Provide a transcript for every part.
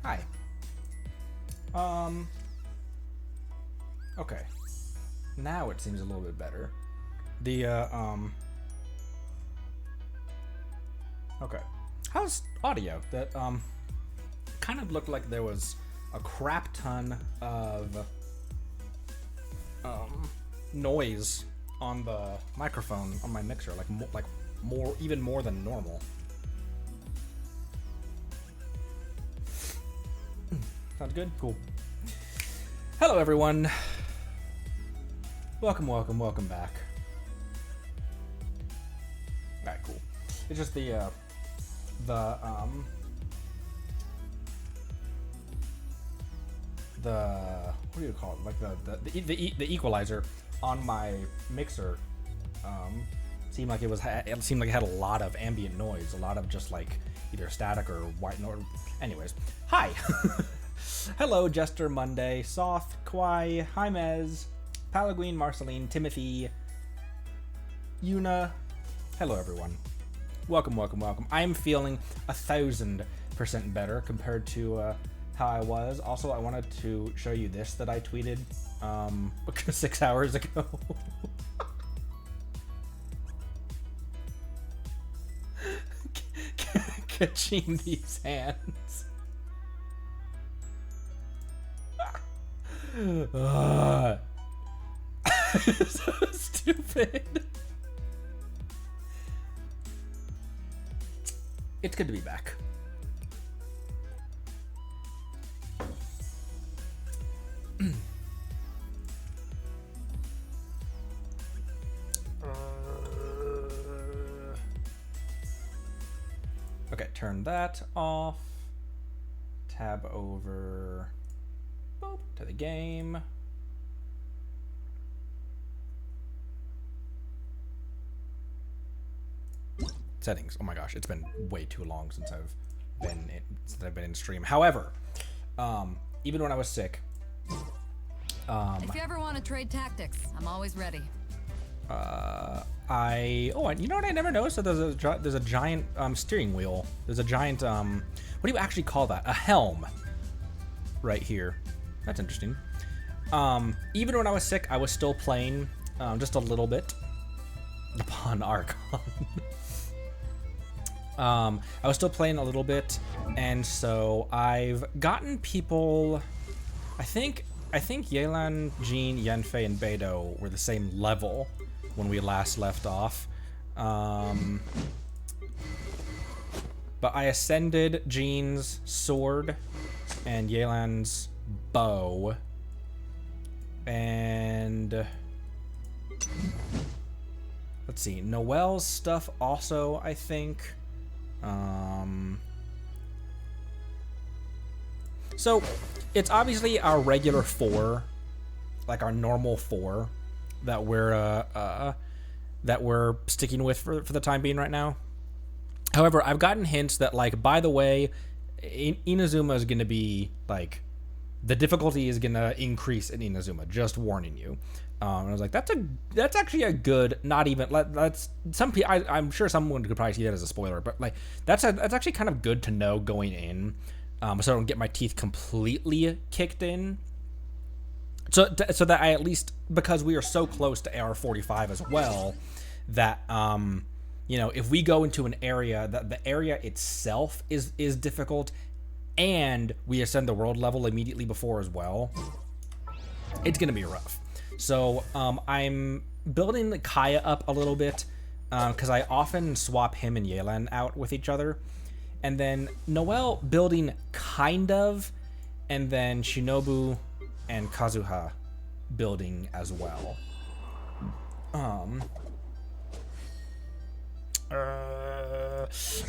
Hi. Okay. Now it seems a little bit better. Okay. How's audio? That, kind of looked like there was a crap ton of, noise on the microphone on my mixer, even more than normal. Sounds good? Cool. Hello, everyone. Welcome back. Alright, cool. It's just what do you call it? Like the equalizer on my mixer seemed like it had a lot of ambient noise, a lot of just like either static or white noise. Anyways, hi. Hello, Jester, Monday, Soth, Kwai, Jaimez, Palaguin, Marceline, Timothy, Yuna. Hello, everyone. Welcome. I am feeling 1,000% better compared to how I was. Also, I wanted to show you this that I tweeted 6 hours ago. Catching these hands. So stupid. It's good to be back. Okay, turn that off. Tab over to the game. Settings. Oh my gosh, it's been way too long since I've been in stream. However, even when I was sick, if you ever want to trade tactics, I'm always ready. you know what I never noticed? That there's a giant steering wheel. There's a giant what do you actually call that? A helm right here. That's interesting. Even when I was sick, I was still playing just a little bit upon Archon. I was still playing a little bit, and so I've gotten people. I think Yelan, Jean, Yenfei, and Beidou were the same level when we last left off. But I ascended Jean's sword and Yelan's bow, and let's see, Noelle's stuff also, I think. So it's obviously our regular 4, like our normal 4 that we're sticking with for the time being right now. However, I've gotten hints that, like, by the way, Inazuma is going to be like, the difficulty is going to increase in Inazuma, just warning you. And I was like, that's actually a good, not even, that's some people, I'm sure someone could probably see that as a spoiler, but like, that's actually kind of good to know going in, so I don't get my teeth completely kicked in. So that I at least, because we are so close to AR-45 as well, that, you know, if we go into an area, that the area itself is difficult, and we ascend the world level immediately before as well, it's going to be rough. So I'm building Kaya up a little bit because I often swap him and Yelan out with each other. And then Noelle building kind of, and then Shinobu and Kazuha building as well.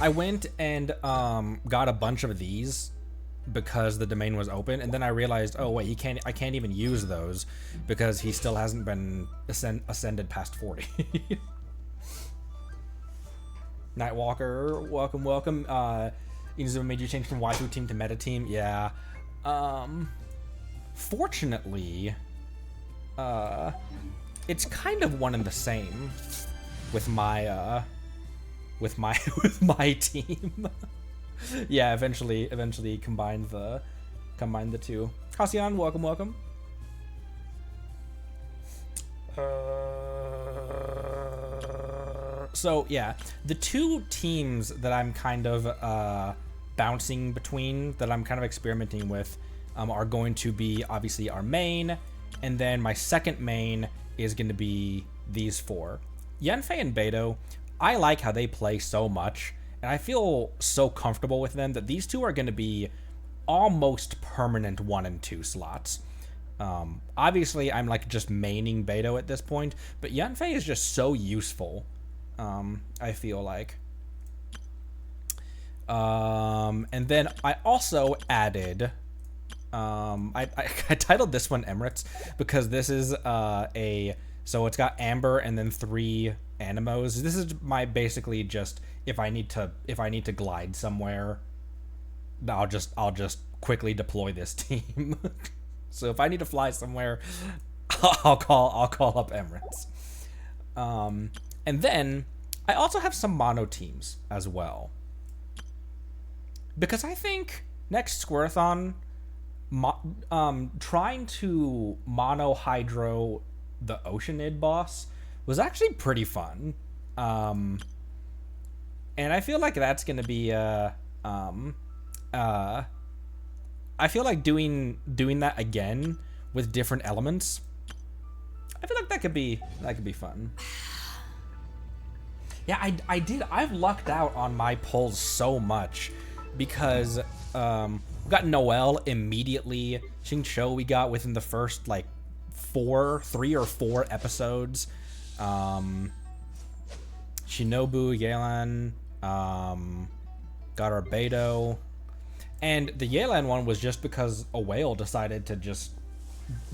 I went and got a bunch of these because the domain was open, and then I realized, oh wait, I can't even use those because he still hasn't been ascended past 40. Nightwalker, welcome. Inazuma made you change from waifu team to meta team. Yeah. Fortunately, it's kind of one and the same with my with my team. Yeah, eventually combine the two. Halcyon, welcome. So yeah, the two teams that I'm kind of bouncing between, that I'm kind of experimenting with, are going to be obviously our main, and then my second main is going to be these four. Yanfei and Beidou, I like how they play so much, and I feel so comfortable with them that these two are going to be almost permanent 1 and 2 slots. Obviously, I'm like just maining Beidou at this point, but Yanfei is just so useful. I feel like. And then I also added, I titled this one Emirates because this is so it's got Amber and then 3 Animos. This is my basically just if I need to glide somewhere, I'll just quickly deploy this team. So if I need to fly somewhere, I'll call up Emirates. And then I also have some mono teams as well, because I think next Squirthon, trying to mono hydro the Oceanid boss was actually pretty fun. And I feel like that's gonna be I feel like doing that again with different elements. I feel like that could be fun. Yeah, I've lucked out on my pulls so much because we got Noelle immediately. Xingqiu we got within the first like 3 or 4 episodes. Shinobu, Yelan, got our Beidou. And the Yelan one was just because a whale decided to just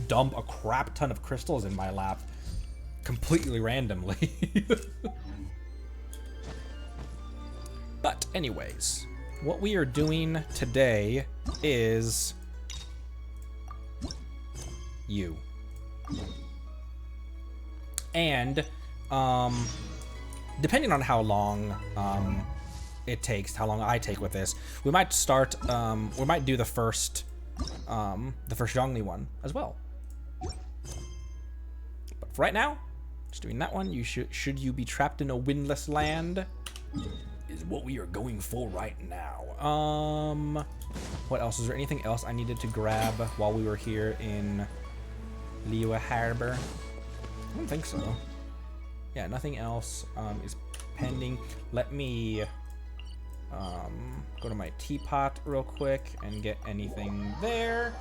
dump a crap ton of crystals in my lap completely randomly. But anyways, what we are doing today is you. And depending on how long it takes, how long I take with this, we might start we might do the first Zhongli one as well. But for right now, just doing that one. Should you be trapped in a windless land is what we are going for right now. What else? Is there anything else I needed to grab while we were here in Liyue Harbor? I don't think so. Yeah, nothing else is pending. Let me go to my teapot real quick and get anything there.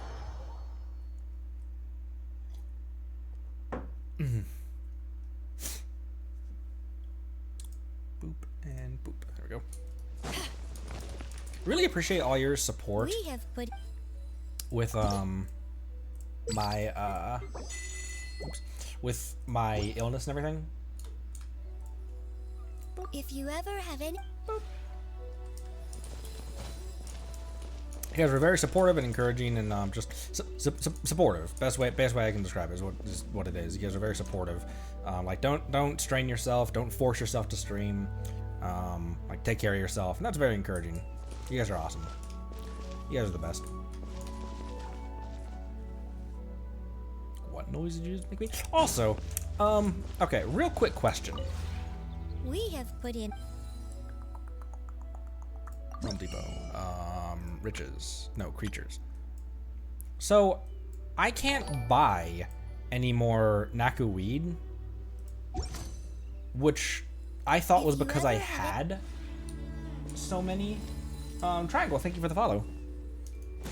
Boop and boop. There we go. Really appreciate all your support with my with my illness and everything. If you ever have any. You guys were very supportive and encouraging, and just supportive. Best way I can describe it is what it is. You guys are very supportive. Like don't strain yourself. Don't force yourself to stream. Like take care of yourself, and that's very encouraging. You guys are awesome. You guys are the best. What noise did you just make me? Also, okay, real quick question. We have put in Home Depot. Riches. No, creatures. So, I can't buy any more Naku weed, which I thought was because I had so many. Triangle, thank you for the follow.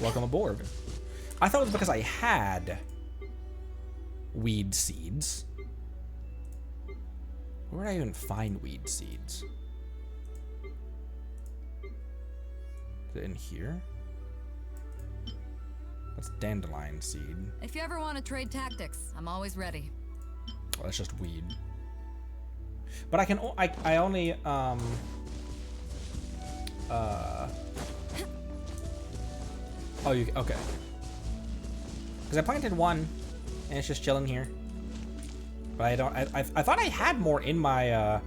Welcome aboard. I thought it was because I had weed seeds. Where would I even find weed seeds? Is it in here? That's dandelion seed. If you ever want to trade tactics, I'm always ready. Well, that's just weed. But I can. I only. Oh, you okay? Because I planted one, and it's just chilling here. But I don't. I thought I had more in my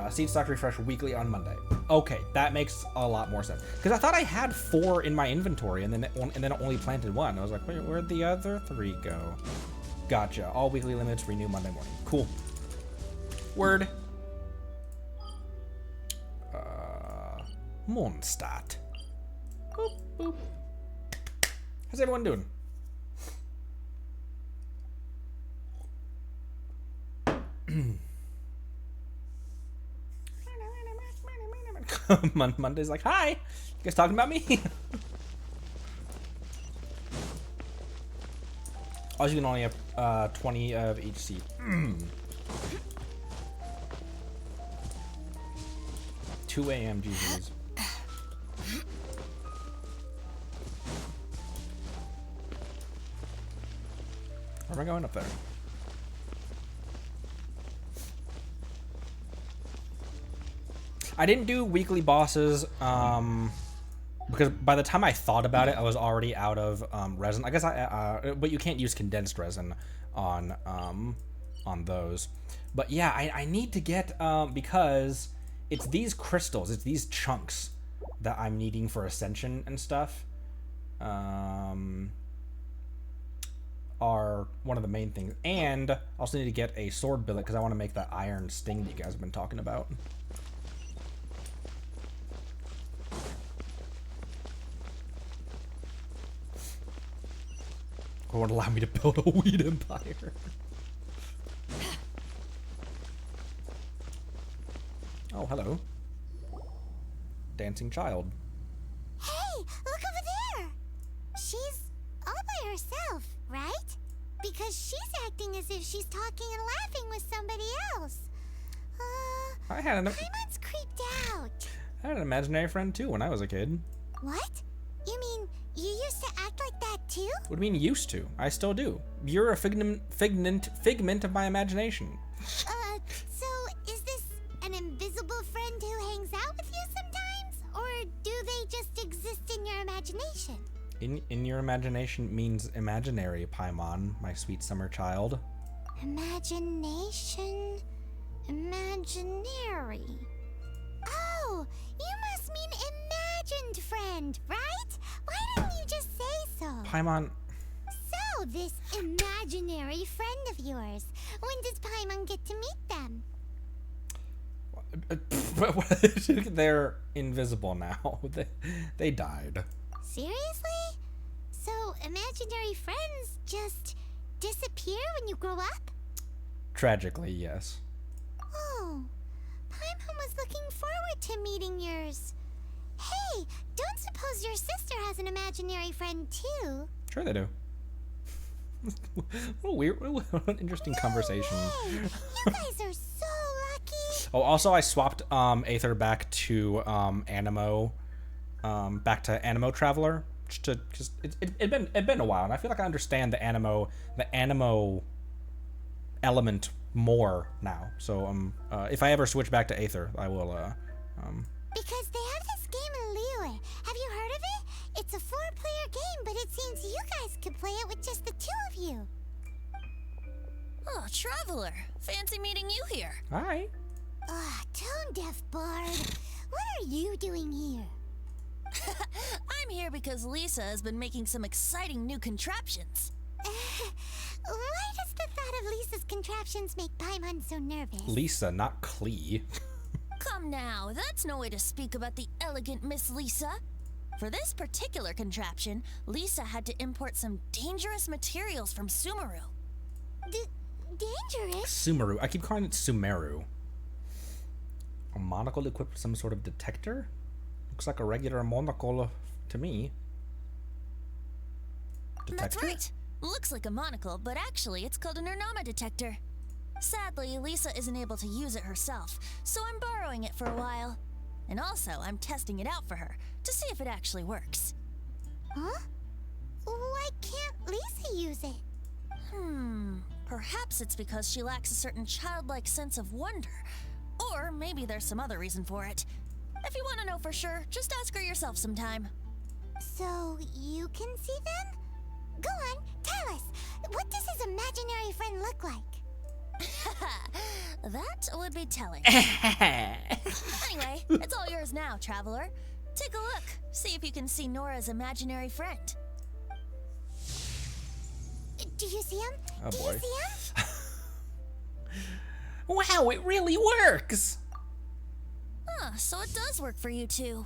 Seed stock refresh weekly on Monday. Okay, that makes a lot more sense. Because I thought I had 4 in my inventory, and then it only planted 1. I was like, wait, where'd the other 3 go? Gotcha. All weekly limits renew Monday morning. Cool. Word. Mondstadt. Boop, boop. How's everyone doing? Monday's like, hi, you guys talking about me? Also, you can only have 20 of each seat. 2 a.m. GGs. Where am I going up there? I didn't do weekly bosses because by the time I thought about it, I was already out of resin. I guess but you can't use condensed resin on those. But yeah, I need to get because it's these crystals, it's these chunks that I'm needing for ascension and stuff. Are one of the main things, and I also need to get a sword billet because I want to make that iron sting that you guys have been talking about. Or won't allow me to build a weed empire. Oh, hello. Dancing child. Hey, look over there! She's all by herself, right? Because she's acting as if she's talking and laughing with somebody else. Paimon's creeped out. I had an imaginary friend too when I was a kid. What? You mean you used to act like that too? What do you mean used to? I still do. You're a figment of my imagination. So is this an invisible friend who hangs out with you sometimes? Or do they just exist in your imagination? In your imagination means imaginary, Paimon, my sweet summer child. Imagination? Imaginary. Oh, you must mean imagined friend, right? Why didn't you just say so? Paimon. So, this imaginary friend of yours, when does Paimon get to meet them? They're invisible now. They died. Seriously? So, imaginary friends just disappear when you grow up? Tragically, yes. Oh, Paimon was looking forward to meeting yours. Hey, don't suppose your sister has an imaginary friend too? Sure they do. What a weird, what an interesting conversation. Way. You guys are so lucky. Oh, also I swapped Aether back to Animo, back to Animo Traveler, because it'd been a while, and I feel like I understand the Animo element more now. So if I ever switch back to Aether, I will Because they have this game in Liyue. Have you heard of it? It's a 4-player game, but it seems you guys could play it with just the 2 of you. Oh, Traveler. Fancy meeting you here. Hi. Tone-deaf bard. What are you doing here? I'm here because Lisa has been making some exciting new contraptions. Why does the thought of Lisa's contraptions make Paimon so nervous? Lisa, not Klee. Come now, that's no way to speak about the elegant Miss Lisa. For this particular contraption, Lisa had to import some dangerous materials from Sumeru. Dangerous? Sumeru. I keep calling it Sumeru. A monocle equipped with some sort of detector? Looks like a regular monocle to me. Detector? That's right. Looks like a monocle, but actually it's called an Ernama detector. Sadly, Lisa isn't able to use it herself, so I'm borrowing it for a while. And also, I'm testing it out for her, to see if it actually works. Huh? Why can't Lisa use it? Perhaps it's because she lacks a certain childlike sense of wonder. Or maybe there's some other reason for it. If you want to know for sure, just ask her yourself sometime. So, you can see them? Go on, tell us. What does his imaginary friend look like? That would be telling. Anyway, it's all yours now, traveler. Take a look. See if you can see Nora's imaginary friend. Do you see him? Oh Do boy. you see him? Wow, it really works! Huh, so it does work for you two.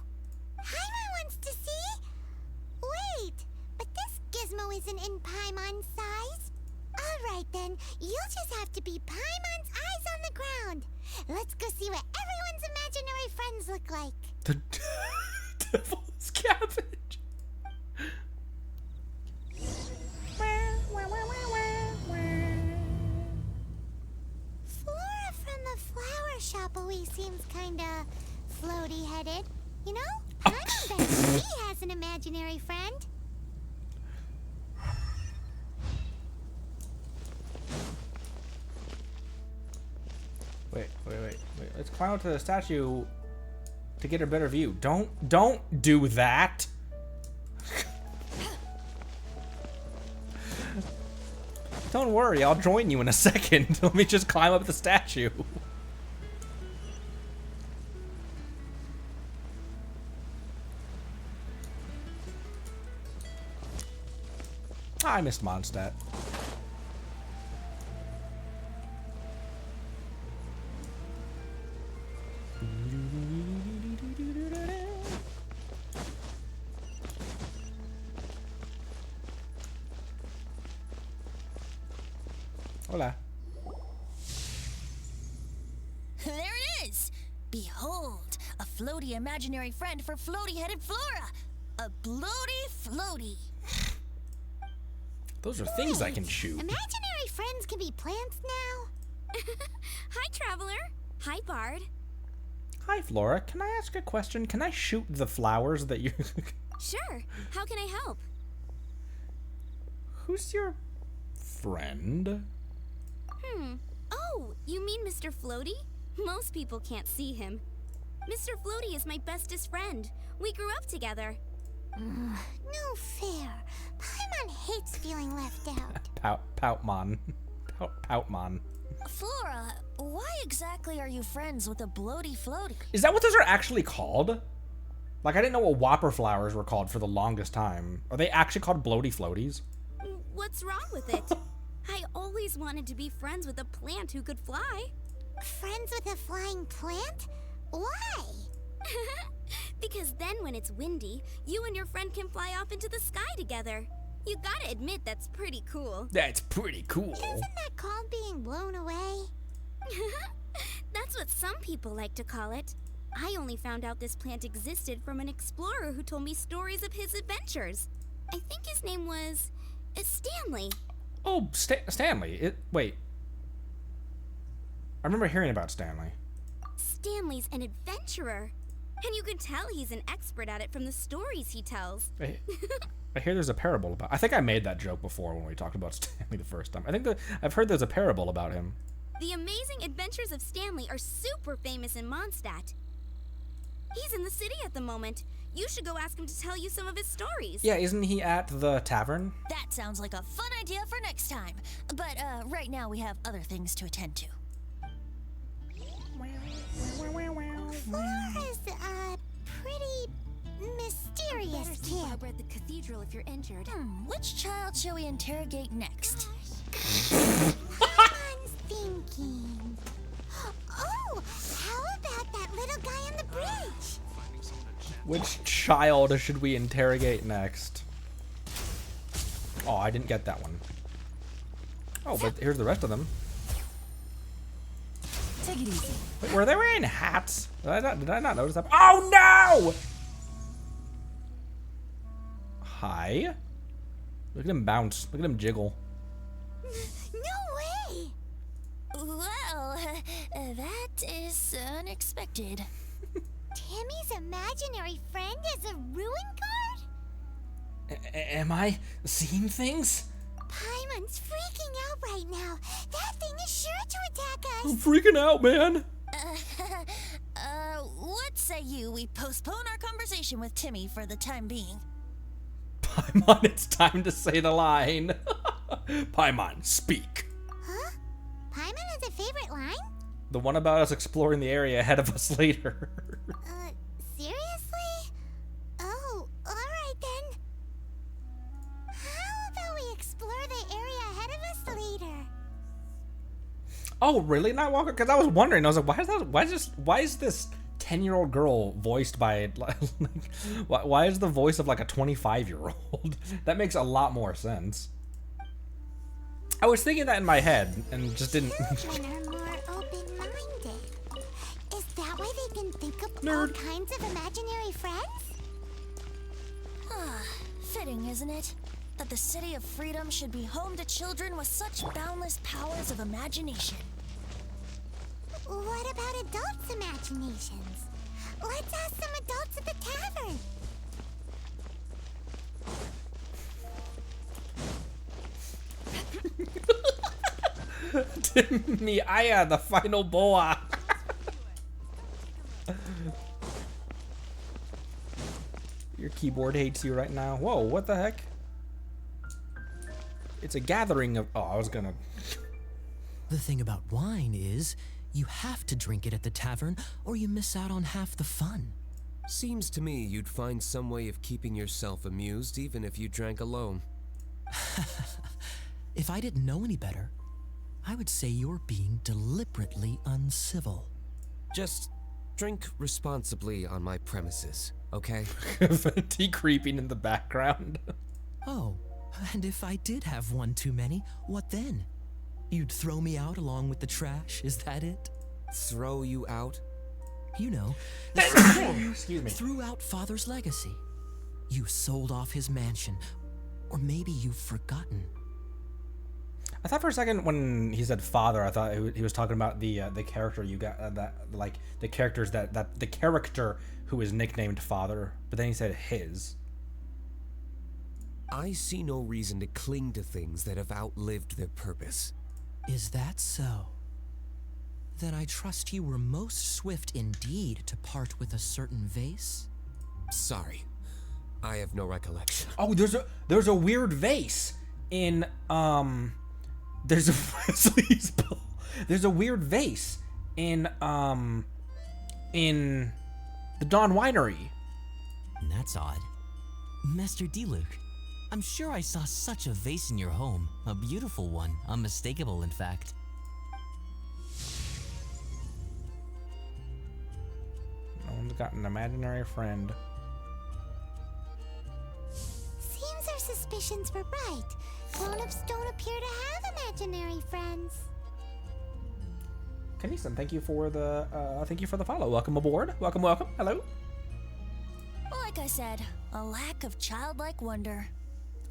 Paimon wants to see? Wait, but this gizmo isn't in Paimon's size. Alright then, you'll just have to be Paimon's eyes on the ground. Let's go see what everyone's imaginary friends look like. The devil's cabbage. Flora from the flower shop always seems kinda floaty-headed. You know, Paimon bet she has an imaginary friend. Wait. Let's climb up to the statue to get a better view. Don't do that. Don't worry, I'll join you in a second. Let me just climb up the statue. I missed Mondstadt. Hola. There it is! Behold, a floaty imaginary friend for floaty-headed Flora! A bloaty floaty! Those are things I can Wait, shoot. Imaginary friends can be plants now? Hi, Traveler. Hi, Bard. Hi, Flora. Can I ask a question? Can I shoot the flowers that you... Sure. How can I help? Who's your friend? Oh, you mean Mr. Floaty? Most people can't see him. Mr. Floaty is my bestest friend. We grew up together. No fair. Paimon hates feeling left out. Poutmon. Poutmon. Flora, why exactly are you friends with a bloaty floaty? Is that what those are actually called? Like, I didn't know what whopper flowers were called for the longest time. Are they actually called bloaty floaties? What's wrong with it? I always wanted to be friends with a plant who could fly. Friends with a flying plant? Why? Because then when it's windy, you and your friend can fly off into the sky together. You gotta admit that's pretty cool. That's pretty cool. Isn't that called being blown away? That's what some people like to call it. I only found out this plant existed from an explorer who told me stories of his adventures. I think his name was Stanley. Oh, Stanley. Wait. I remember hearing about Stanley. Stanley's an adventurer. And you can tell he's an expert at it from the stories he tells. I hear there's a parable about... I think I made that joke before when we talked about Stanley the first time. I think I've heard there's a parable about him. The amazing adventures of Stanley are super famous in Mondstadt. He's in the city at the moment. You should go ask him to tell you some of his stories. Yeah, isn't he at the tavern? That sounds like a fun idea for next time. But right now we have other things to attend to. Flora's a pretty mysterious kid. Barbara at the cathedral if you're injured. Which child shall we interrogate next? Paimon's thinking. Oh, how about that little guy on the bridge? Which child should we interrogate next? Oh, I didn't get that one. Oh, but here's the rest of them. Take it easy. Wait, were they wearing hats? Did I not notice that? Oh, no! Hi. Look at him bounce. Look at him jiggle. No way! Well, that is unexpected. Timmie's imaginary friend is a ruin guard? Am I seeing things? Paimon's freaking out right now. That thing is sure to attack I'm us. freaking out, man. What say you we postpone our conversation with Timmie for the time being? Paimon, it's time to say the line. Paimon, speak. Huh? Paimon has The one about us exploring the area ahead of us later. Seriously? Oh, alright then. How about we explore the area ahead of us later? Oh, really, Nightwalker? Because I was wondering. I was like, why is this 10-year-old girl voiced by like, why is the voice of like a 25-year-old? That makes a lot more sense. I was thinking that in my head and just didn't. Children are more open-minded. Is that why they can think of all Nerd. kinds of imaginary friends? Fitting, isn't it? That the City of Freedom should be home to children with such boundless powers of imagination. What about adults' imaginations? Let's ask some adults at the tavern. Timmie, Aya, the final boa. Your keyboard hates you right now. Whoa, what the heck? It's a gathering of. Oh, I was gonna. The thing about wine is, you have to drink it at the tavern, or you miss out on half the fun. Seems to me you'd find some way of keeping yourself amused even if you drank alone. If I didn't know any better, I would say you're being deliberately uncivil. Just drink responsibly on my premises, okay? Venti creeping in the background. Oh, and if I did have one too many, what then? You'd throw me out along with the trash, is that it? Throw you out? You know, Excuse me. threw out Father's legacy. You sold off his mansion, or maybe you've forgotten. I thought for a second when he said father, I thought he was talking about the character you got that like the characters that the character who is nicknamed father, but then he said his. I see no reason to cling to things that have outlived their purpose. Is that so? Then I trust you were most swift indeed to part with a certain vase? Sorry, I have no recollection. Oh, there's a weird vase in there's a there's a weird vase in the Dawn Winery. That's odd. Master Diluc, I'm sure I saw such a vase in your home. A beautiful one, unmistakable in fact. No one's got an imaginary friend. Seems our suspicions were right. Grown-ups don't appear to have imaginary friends. Kanison, thank you for the follow. Welcome aboard. Welcome. Hello. Like I said, a lack of childlike wonder.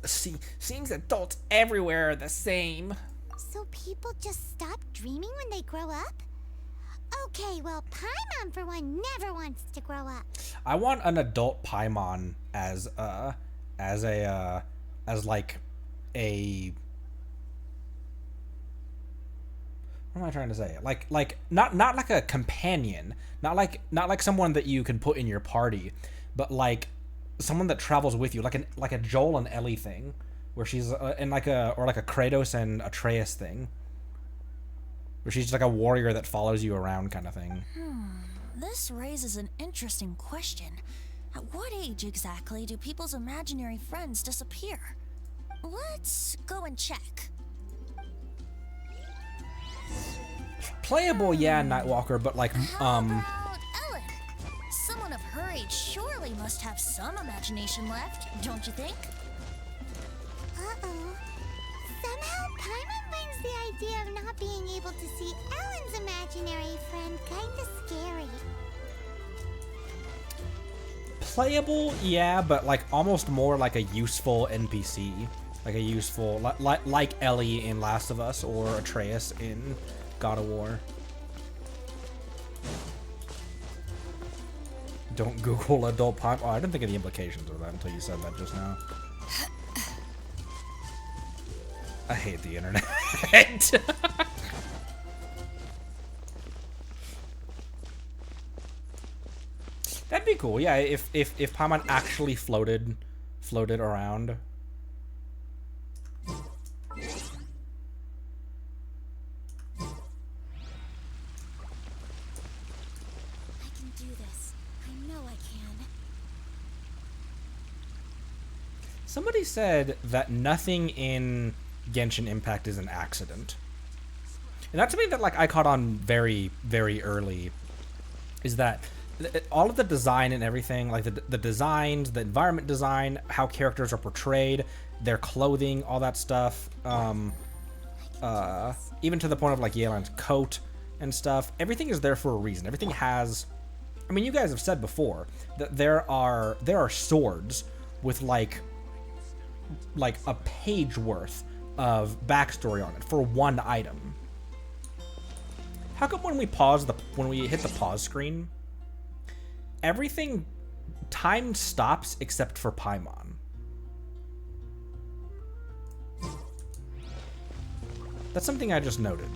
Seems adults everywhere are the same. So people just stop dreaming when they grow up? Okay, well, Paimon for one never wants to grow up. I want an adult Paimon as like a what am I trying to say? Like not like a companion, not like someone that you can put in your party, but like someone that travels with you, like a Joel and Ellie thing, where she's in like a Kratos and Atreus thing, where she's like a warrior that follows you around kind of thing. This raises an interesting question. At what age exactly do people's imaginary friends disappear? Let's go and check. Playable, yeah, Nightwalker, but like How about Ellin? Someone of her age surely must have some imagination left, don't you think? Uh-oh. Somehow Paimon finds the idea of not being able to see Ellen's imaginary friend kinda scary. playable, yeah, but like almost more like a useful NPC, like a useful like Ellie in Last of Us or Atreus in God of War. Don't Google adult pop. Oh, I didn't think of the implications of that until you said that just now. I hate the internet. That'd be cool, yeah. If Paimon actually floated around. Somebody said that nothing in Genshin Impact is an accident. And that's something that like I caught on very, very early, is that all of the design and everything, like the designs, the environment design, how characters are portrayed, their clothing, all that stuff, even to the point of like Yelan's coat and stuff, everything is there for a reason. Everything has, I mean, you guys have said before that there are swords with like a page worth of backstory on it for one item. How come when we hit the pause screen, everything, time stops except for Paimon? That's something I just noted.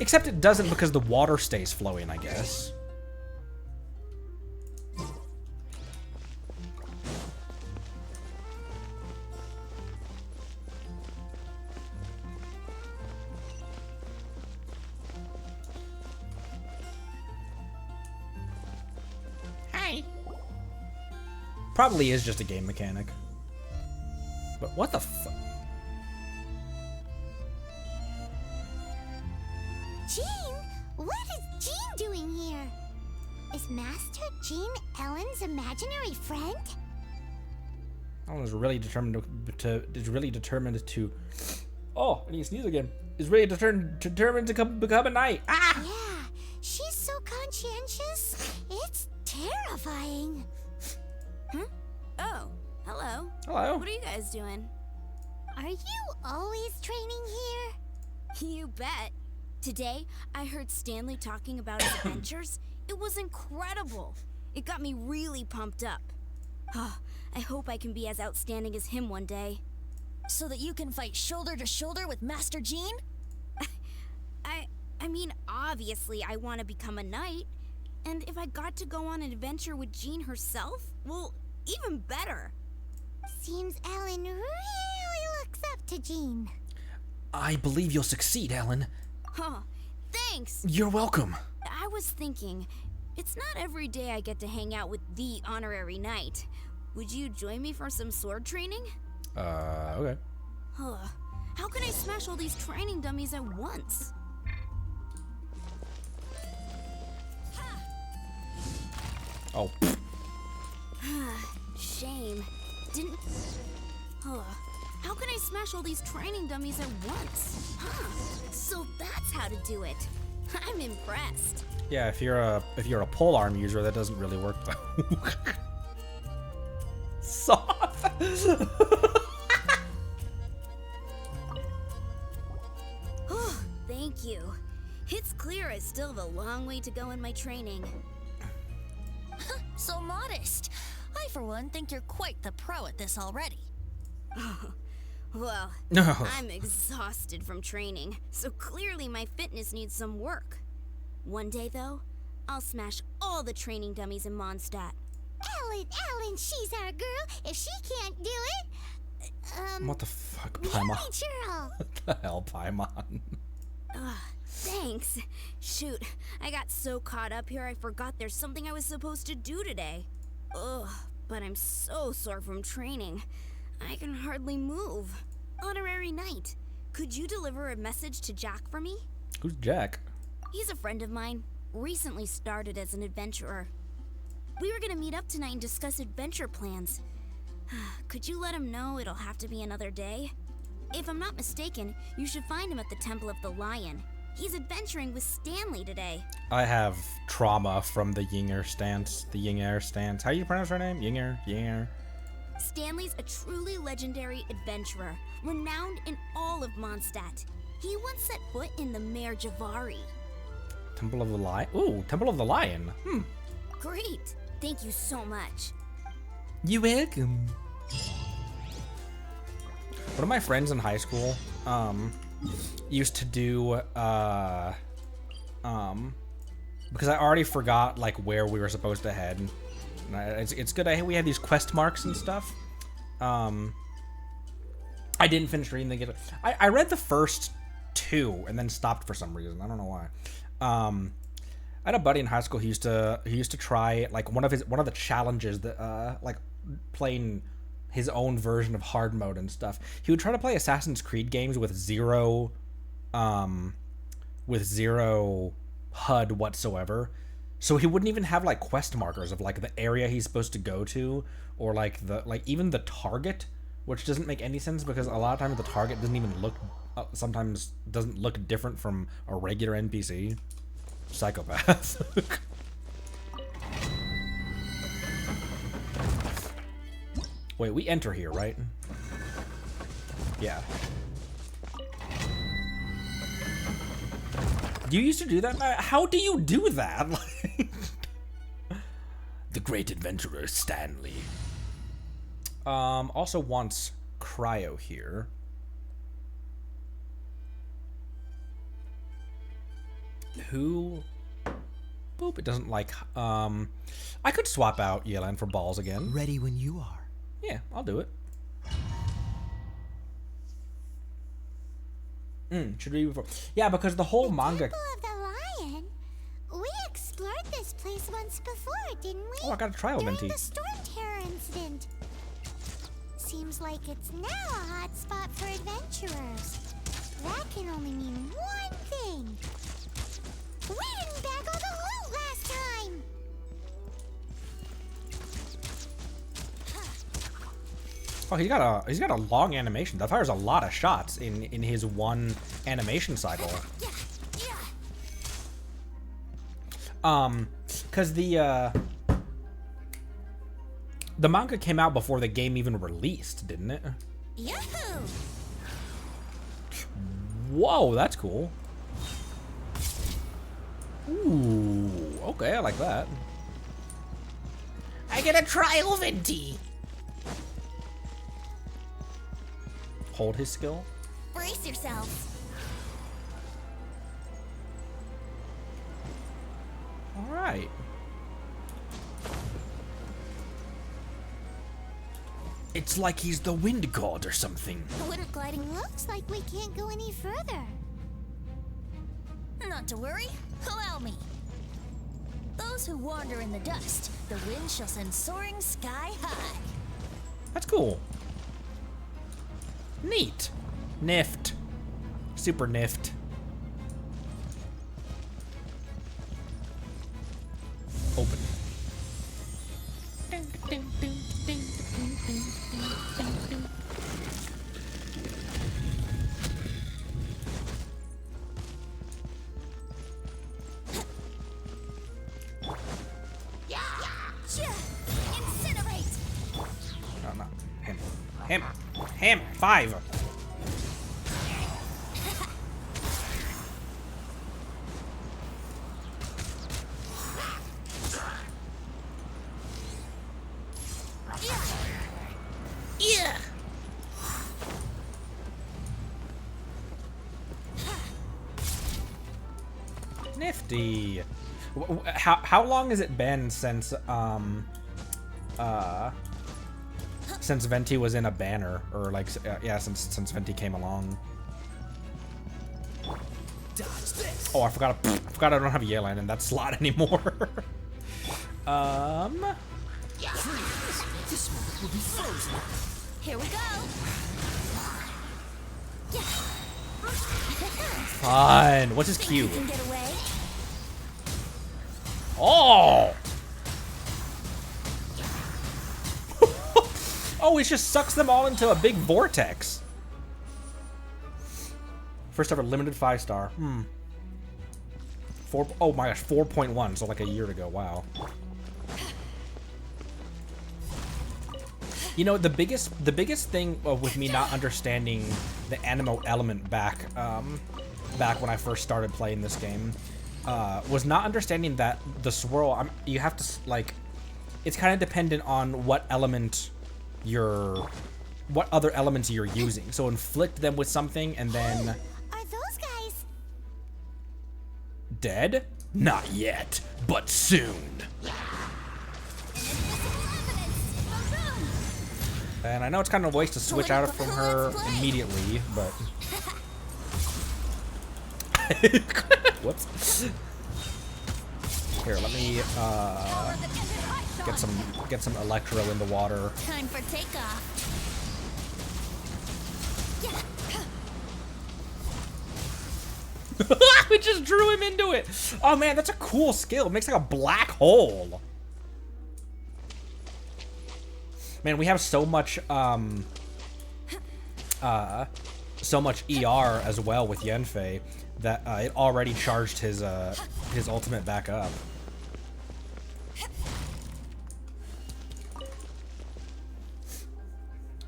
Except it doesn't because the water stays flowing, I guess. Probably is just a game mechanic. But what the fuck? Jean? What is Jean doing here? Is Master Jean Ellen's imaginary friend? Ellen is really determined to oh, I need to sneeze again. Is really determined to become a knight. Ah! Yeah, she's so conscientious. It's terrifying. Huh? Oh, hello. Hello. What are you guys doing? Are you always training here? You bet. Today, I heard Stanley talking about his adventures. It was incredible. It got me really pumped up. Oh, I hope I can be as outstanding as him one day. So that you can fight shoulder to shoulder with Master Jean? I mean, obviously I want to become a knight. And if I got to go on an adventure with Jean herself, well, even better. Seems Ellin really looks up to Jean. I believe you'll succeed, Ellin. Huh, thanks. You're welcome. I was thinking, it's not every day I get to hang out with the honorary knight. Would you join me for some sword training? Okay. Huh, how can I smash all these training dummies at once? Oh. Shame. Didn't... Huh. How can I smash all these training dummies at once? Huh. So that's how to do it. I'm impressed. Yeah, if you're a polearm user, that doesn't really work though. Soft. Oh, thank you. It's clear I still have a long way to go in my training. So modest. I, for one, think you're quite the pro at this already. Well, No. I'm exhausted from training, so clearly my fitness needs some work. One day, though, I'll smash all the training dummies in Mondstadt. Ellin, she's our girl. If she can't do it, What the fuck, you Paimon? ain't sure. What the hell, Paimon? Thanks. Shoot, I got so caught up here I forgot there's something I was supposed to do today. Ugh, but I'm so sore from training. I can hardly move. Honorary Knight, could you deliver a message to Jack for me? Who's Jack? He's a friend of mine, recently started as an adventurer. We were gonna meet up tonight and discuss adventure plans. Could you let him know it'll have to be another day? If I'm not mistaken, you should find him at the Temple of the Lion. He's adventuring with Stanley today. I have trauma from the Yinger stance. The Yinger stance. How do you pronounce her name? Yinger. Stanley's a truly legendary adventurer, renowned in all of Mondstadt. He once set foot in the Mare Javari. Temple of the Lion. Ooh, Temple of the Lion. Great! Thank you so much. You welcome. One of my friends in high school, used to do, because I already forgot, like, where we were supposed to head. And it's good we have these quest marks and stuff. I didn't finish reading the... I read the first two and then stopped for some reason. I don't know why. I had a buddy in high school who used to try like one of the challenges that like playing his own version of hard mode and stuff. He would try to play Assassin's Creed games with zero HUD whatsoever. So he wouldn't even have like quest markers of like the area he's supposed to go to, or like even the target, which doesn't make any sense because a lot of times the target doesn't even look sometimes doesn't look different from a regular NPC. Psychopath. Wait, we enter here, right? Yeah. You used to do that? How do you do that? The great adventurer Stanley. Also wants cryo here. Who? Boop, it doesn't like, I could swap out Ellin for balls again. Ready when you are. Yeah, I'll do it. Should we? Yeah, because the whole manga. Temple of the Lion. We explored this place once before, didn't we? Oh, I got a trial During Venti. the storm terror incident. Seems like it's now a hot spot for adventurers. That can only mean one thing. We didn't bag all the loot last time. Oh, he's got a long animation. That fires a lot of shots in his one animation cycle. Cause the manga came out before the game even released, didn't it? Yahoo! Whoa, that's cool. Ooh, okay, I like that. I get a trial Venti. Hold his skill. Brace yourselves. All right. It's like he's the wind god or something. Wind gliding. Looks like we can't go any further. Not to worry. Allow me. Those who wander in the dust, the wind shall send soaring sky high. That's cool. Neat. Nift. Super nift. Open. Incinerate! No, no. Him. 5. Yeah! Nifty. How long has it been since since Venti was in a banner, or like yeah, since Venti came along? Oh, I forgot I don't have Ellin in that slot anymore. This moment will be frozen. Here we go! Fine. What's his Q? Can get away. Oh! Oh, it just sucks them all into a big vortex. First ever limited 5-star. Oh my gosh, 4.1, so like a year ago. Wow. You know, the biggest thing with me not understanding the animo element back when I first started playing this game was not understanding that the swirl, you have to, like, it's kind of dependent on what other elements you're using. So inflict them with something and then... Are those guys? Dead? Not yet, but soon. And I know it's kind of a waste to switch out from her immediately, but... Whoops. Here, let me get some electro in the water. Time for takeoff. We just drew him into it. Oh man, that's a cool skill. It makes like a black hole. Man, we have so much ER as well with Yenfei that it already charged his ultimate back up.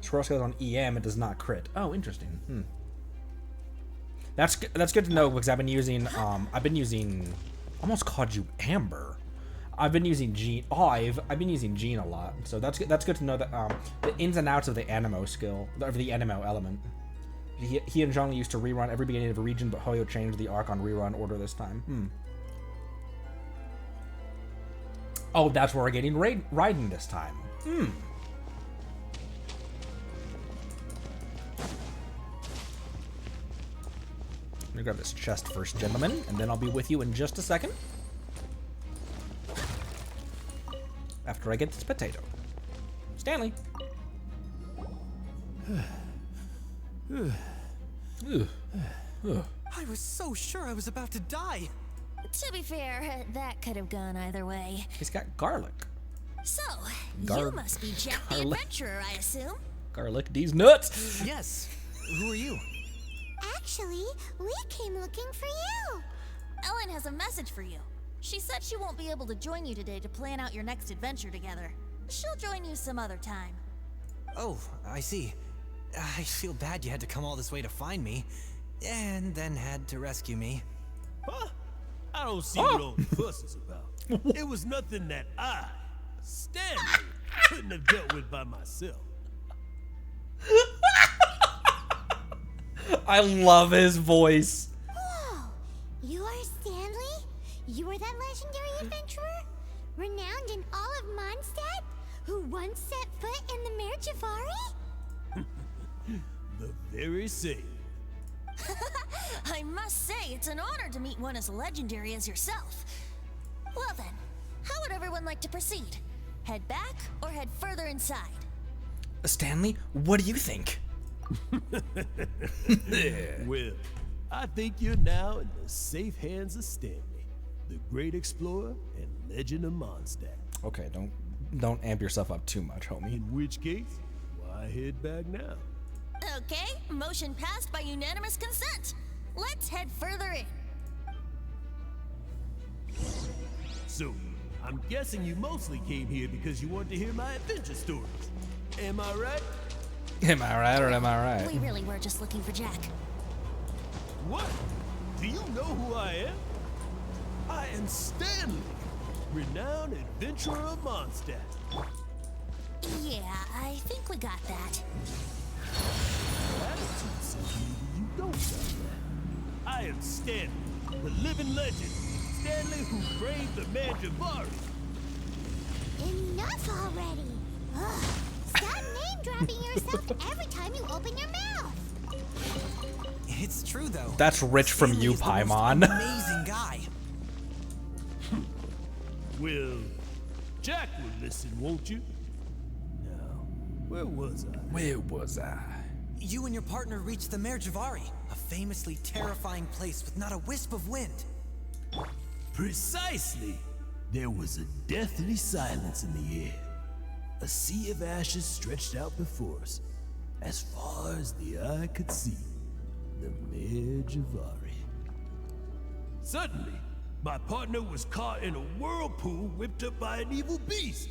Swirl skills on EM, it does not crit. Oh, interesting. That's good to know because I've been using almost called you Amber. I've been using Jean. Oh, I've been using Jean a lot. So that's good to know that the ins and outs of the Animo skill, of the Animo element. He and Zhongli used to rerun every beginning of a region, but Hoyo changed the arc on rerun order this time. Oh, that's where we're getting Raiden this time. Let me grab this chest first, gentlemen, and then I'll be with you in just a second. After I get this potato. Stanley. I was so sure I was about to die. To be fair, that could have gone either way. He's got garlic. So, you must be Jack the Adventurer, I assume? Garlic these nuts. Yes. Who are you? Actually, we came looking for you. Ellin has a message for you. She said she won't be able to join you today to plan out your next adventure together. She'll join you some other time. Oh, I see. I feel bad you had to come all this way to find me, and then had to rescue me. Huh? I don't see what all the fuss is about. It was nothing that I, Stanley, couldn't have dealt with by myself. I love his voice. Whoa! You are Stanley? You are that legendary adventurer? Renowned in all of Mondstadt? Who once set foot in the Mare Javari? The very same. I must say, it's an honor to meet one as legendary as yourself. Well then, how would everyone like to proceed? Head back or head further inside? Stanley, what do you think? Well, I think you're now in the safe hands of Stanley, the great explorer and legend of Mondstadt. Okay, don't amp yourself up too much, homie. In which case, why head back now? Okay, motion passed by unanimous consent. Let's head further in. So, I'm guessing you mostly came here because you wanted to hear my adventure stories. Am I right? Am I right or am I right? We really were just looking for Jack. What? Do you know who I am? I am Stanley, renowned adventurer of Mondstadt. Yeah, I think we got that. Attitude says maybe you don't got that. I am Stanley, the living legend. Stanley who braved the Mare Javari. Enough already! Ugh. Stop name-dropping yourself every time you open your mouth! It's true, though. That's rich from Stanley you, is the most Paimon. amazing guy. Well, Jack will listen, won't you? Now, where was I? Where was I? You and your partner reached the Mare Javari, a famously terrifying place with not a wisp of wind. Precisely. There was a deathly silence in the air. A sea of ashes stretched out before us, as far as the eye could see. The Mare Javari. Suddenly, my partner was caught in a whirlpool whipped up by an evil beast.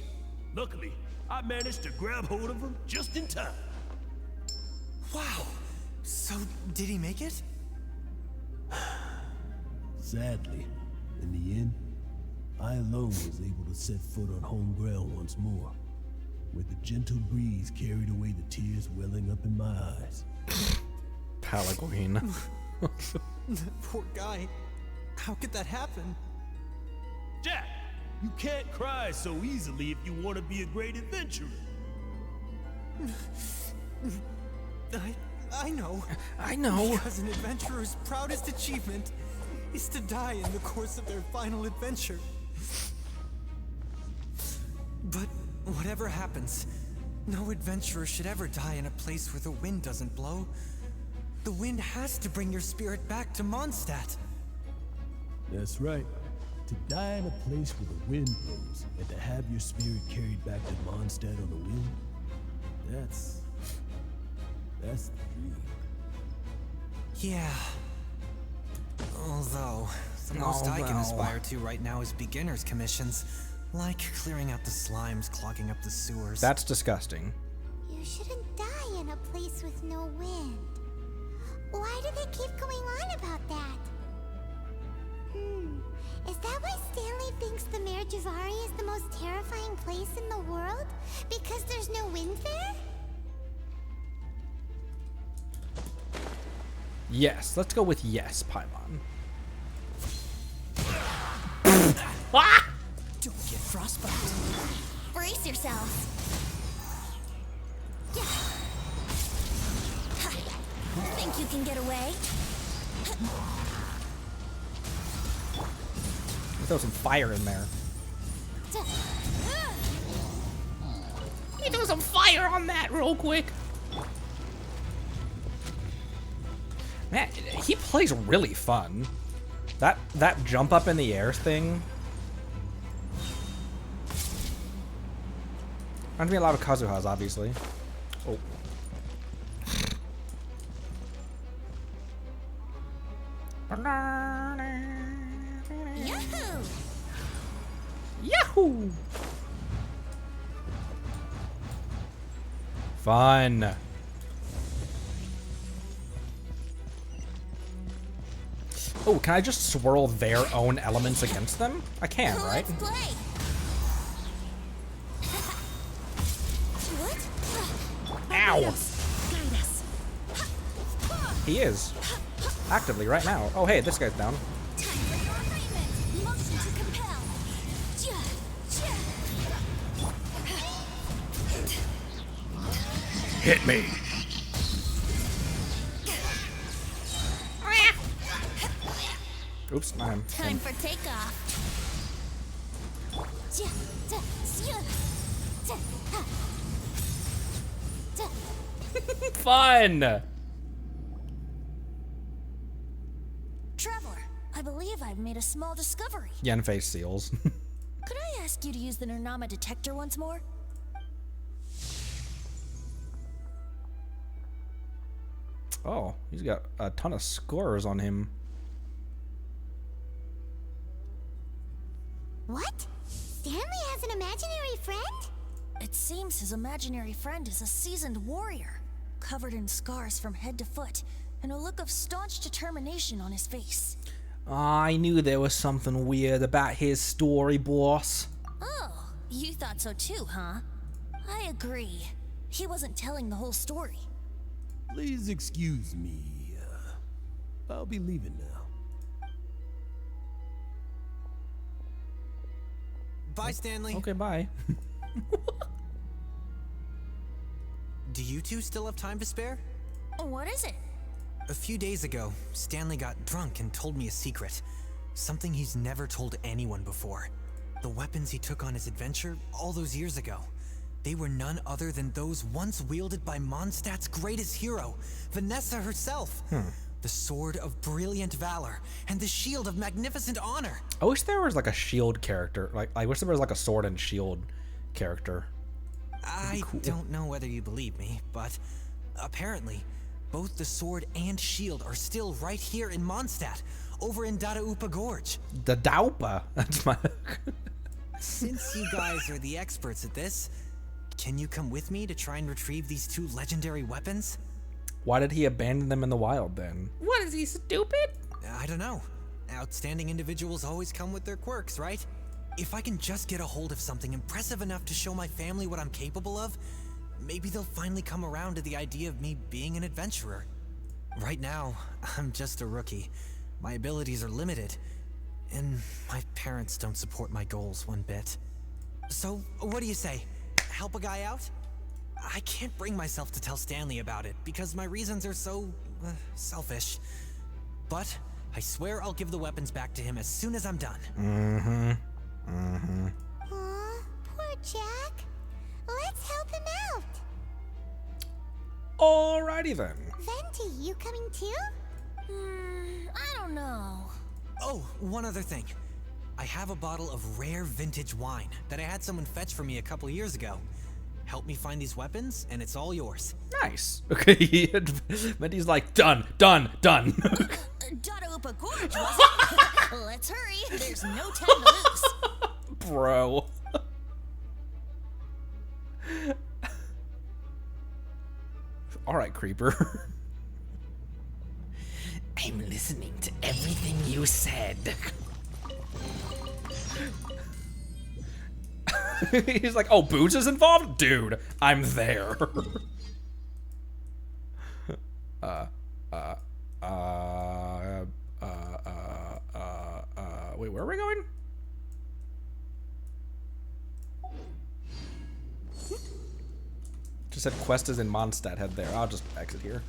Luckily, I managed to grab hold of him just in time. Wow. So, did he make it? Sadly, in the end, I alone was able to set foot on home ground once more, where the gentle breeze carried away the tears welling up in my eyes. Palagorine. Poor guy. How could that happen? Jack, you can't cry so easily if you want to be a great adventurer. I know. I know. Because an adventurer's proudest achievement is to die in the course of their final adventure. But whatever happens, no adventurer should ever die in a place where the wind doesn't blow. The wind has to bring your spirit back to Mondstadt. That's right. To die in a place where the wind blows and to have your spirit carried back to Mondstadt on the wind, that's the dream. Yeah. Although, the most I can aspire to right now is beginner's commissions, like clearing out the slimes clogging up the sewers. That's disgusting. You shouldn't die in a place with no wind. Why do they keep going on about that? Is that why Stanley thinks the Mare Javari is the most terrifying place in the world? Because there's no wind there? Yes, let's go with yes, Paimon. Don't get frostbite. Brace yourselves. Think you can get away? Throw some fire in there. Throw some fire on that real quick. Man, he plays really fun. That jump up in the air thing. Reminds me a lot of Kazuha's, obviously. Oh. Yahoo! Yahoo! Fun. Oh, can I just swirl their own elements against them? I can, right? Let's play. What? Ow! Guide us. He is. Actively right now. Oh, hey, this guy's down. Time for your assignment. Motion to compel. Hit me. Oops, my Time for takeoff. Fun. Traveler, I believe I've made a small discovery. Yen-face seals. Could I ask you to use the Nernama detector once more? Oh, he's got a ton of scores on him. What? Stanley has an imaginary friend? It seems his imaginary friend is a seasoned warrior, covered in scars from head to foot, and a look of staunch determination on his face. I knew there was something weird about his story, boss. Oh, you thought so too, huh? I agree. He wasn't telling the whole story. Please excuse me. I'll be leaving now. Bye, Stanley. Okay, bye. Do you two still have time to spare? What is it? A few days ago, Stanley got drunk and told me a secret. Something he's never told anyone before. The weapons he took on his adventure all those years ago. They were none other than those once wielded by Mondstadt's greatest hero, Vanessa herself. The Sword of Brilliant Valor and the Shield of Magnificent Honor. I wish there was like a shield character. Like, I wish there was like a sword and shield character. I don't know whether you believe me, but apparently, both the sword and shield are still right here in Mondstadt, over in Dadaupa Gorge. The Daupa. That's my. Since you guys are the experts at this, can you come with me to try and retrieve these two legendary weapons? Why did he abandon them in the wild then? What is he, stupid? I don't know. Outstanding individuals always come with their quirks, right? If I can just get a hold of something impressive enough to show my family what I'm capable of, maybe they'll finally come around to the idea of me being an adventurer. Right now, I'm just a rookie. My abilities are limited, and my parents don't support my goals one bit. So, what do you say? Help a guy out? I can't bring myself to tell Stanley about it because my reasons are so selfish. But I swear I'll give the weapons back to him as soon as I'm done. Aw, poor Jack. Alrighty then. Venti, you coming too? I don't know. Oh, one other thing. I have a bottle of rare vintage wine that I had someone fetch for me a couple years ago. Help me find these weapons, and it's all yours. Nice. Okay, Venti's like, done. Dada Upa Gorge, was it? Let's hurry. There's no time to lose. Bro. Alright, creeper. I'm listening to everything you said. He's like, oh, Boots is involved? Dude, I'm there. Wait, where are we going? Just said quest is in Mondstadt, head there. I'll just exit here.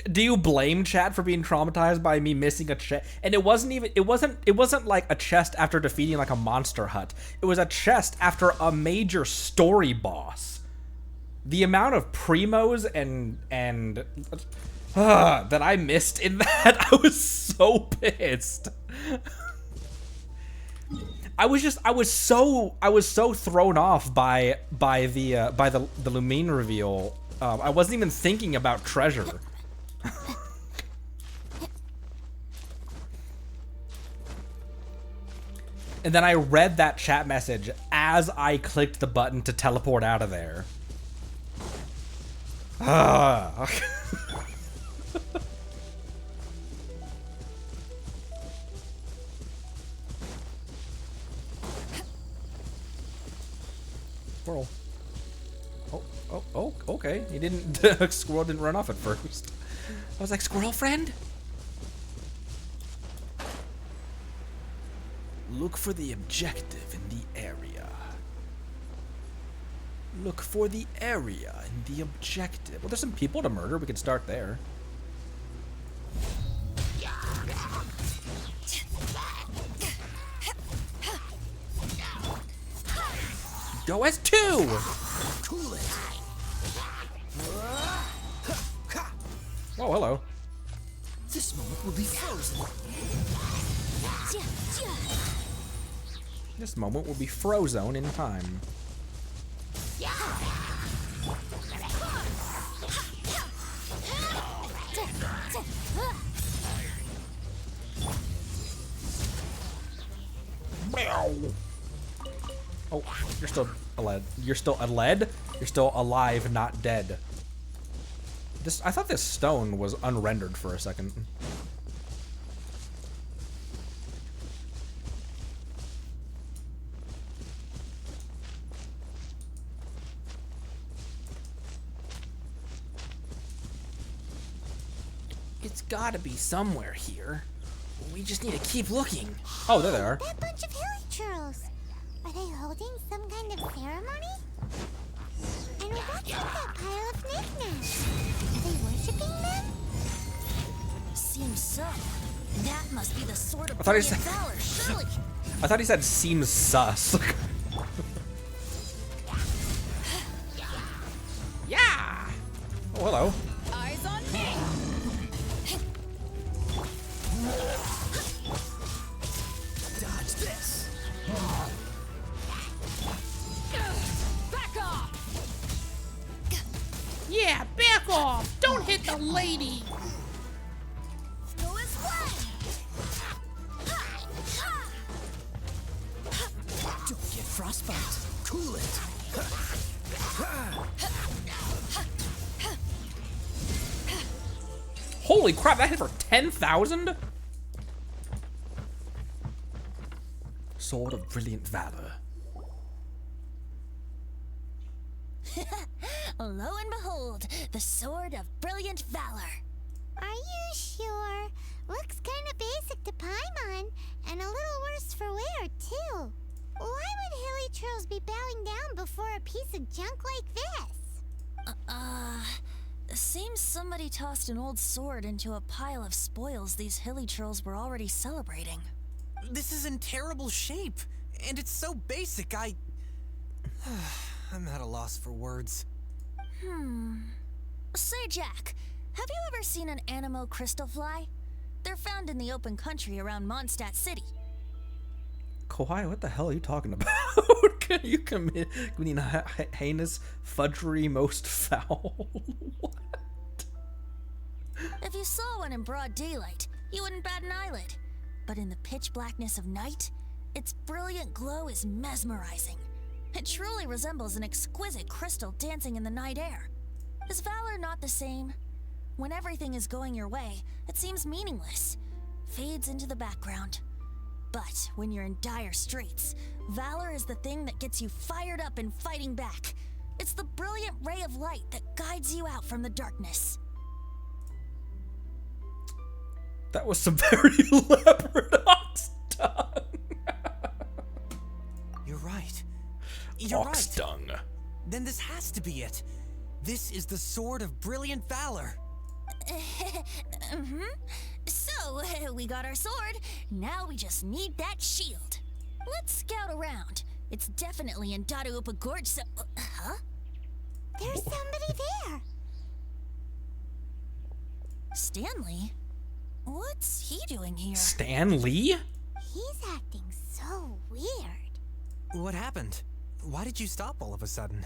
Do you blame chat for being traumatized by me missing a chest? And it wasn't like a chest after defeating like a monster hut. It was a chest after a major story boss. The amount of primos and that I missed in that, I was so pissed. I was so thrown off by the Lumine reveal. I wasn't even thinking about treasure. And then I read that chat message as I clicked the button to teleport out of there. Squirrel. Oh, okay. He didn't, Squirrel didn't run off at first. I was like, squirrel friend? Look for the objective in the area. Look for the area in the objective. Well, there's some people to murder. We could start there. Go as two! Oh, hello. This moment will be frozen. This moment will be frozen in time. Oh, you're still a lead. You're still a lead? You're still alive, not dead. I thought this stone was unrendered for a second. It's gotta be somewhere here. We just need to keep looking. Oh, there they are. That bunch of hilly churls. Are they holding some kind of ceremony? And what's with that pile of knickknacks? Are they worshipping them? Seems so. That must be the sword of I thought he brilliant said- valor, surely. I thought he said seems sus. Yeah! Oh, hello. Eyes on me! Dodge this. Back off! Yeah, back off! Don't hit the lady! Go his way! Don't get frostbite. Cool it. Holy crap, that hit for 10,000? Sword of Brilliant Valor. Lo and behold, the sword of brilliant valor. Are you sure? Looks kind of basic to Paimon, and a little worse for wear, too. Why would hilly churls be bowing down before a piece of junk like this? Seems somebody tossed an old sword into a pile of spoils these hilly trolls were already celebrating. This is in terrible shape. And it's so basic, I'm at a loss for words. Say, Jack, have you ever seen an Animo crystal fly? They're found in the open country around Mondstadt City. Kawhi, what the hell are you talking about? Can you commit heinous fudgery most foul? What? If you saw one in broad daylight, you wouldn't bat an eyelid. But in the pitch blackness of night, its brilliant glow is mesmerizing. It truly resembles an exquisite crystal dancing in the night air. Is valor not the same? When everything is going your way, it seems meaningless, fades into the background. But when you're in dire straits, valor is the thing that gets you fired up and fighting back. It's the brilliant ray of light that guides you out from the darkness. That was some very elaborate ox dung. You're right. You're Ox right. dung. Then this has to be it. This is the Sword of Brilliant Valor. So, we got our sword. Now we just need that shield. Let's scout around. It's definitely in Dadaupa Gorge, so... huh? There's somebody there. Stanley? What's he doing here? Stanley? He's acting so weird. What happened? Why did you stop all of a sudden?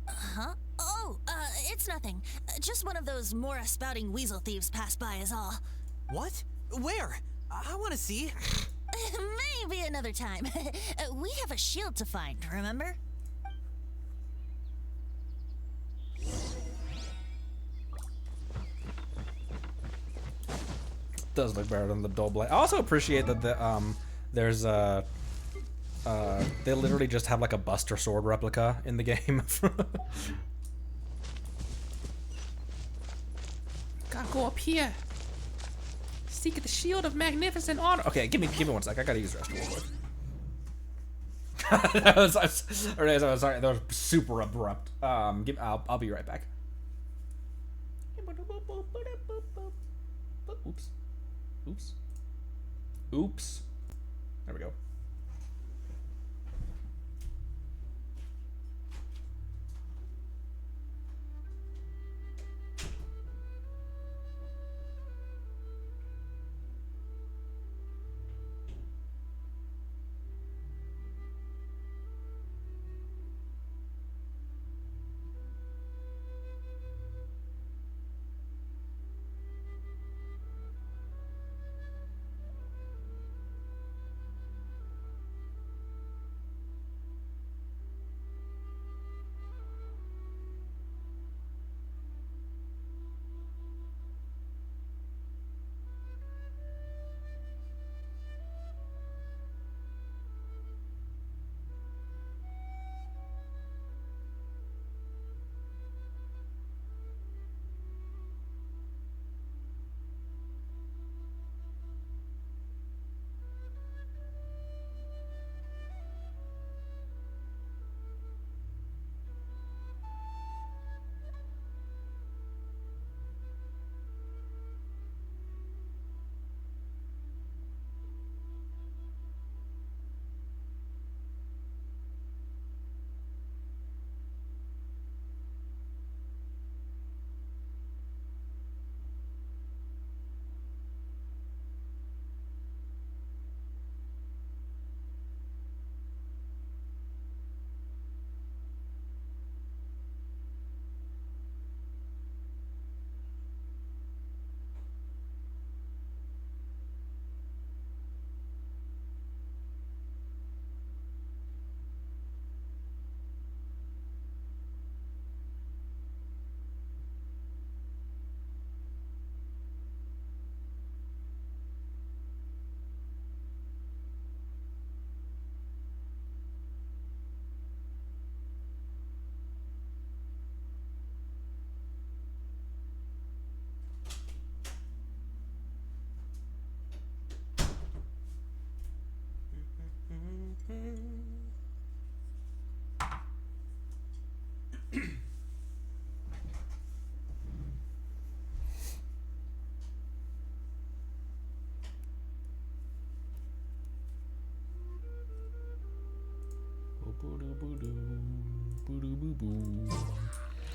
Huh? Oh, it's nothing. Just one of those Mora spouting weasel thieves passed by is all. What? Where? I want to see. Maybe another time. We have a shield to find, remember? Does look better than the dull blade. I also appreciate that there's they literally just have like a Buster Sword replica in the game. Gotta go up here. Seek the shield of magnificent honor. Okay, give me 1 sec. I gotta use the restroom real quick. Sorry, that was super abrupt. I'll be right back. Oops. There we go.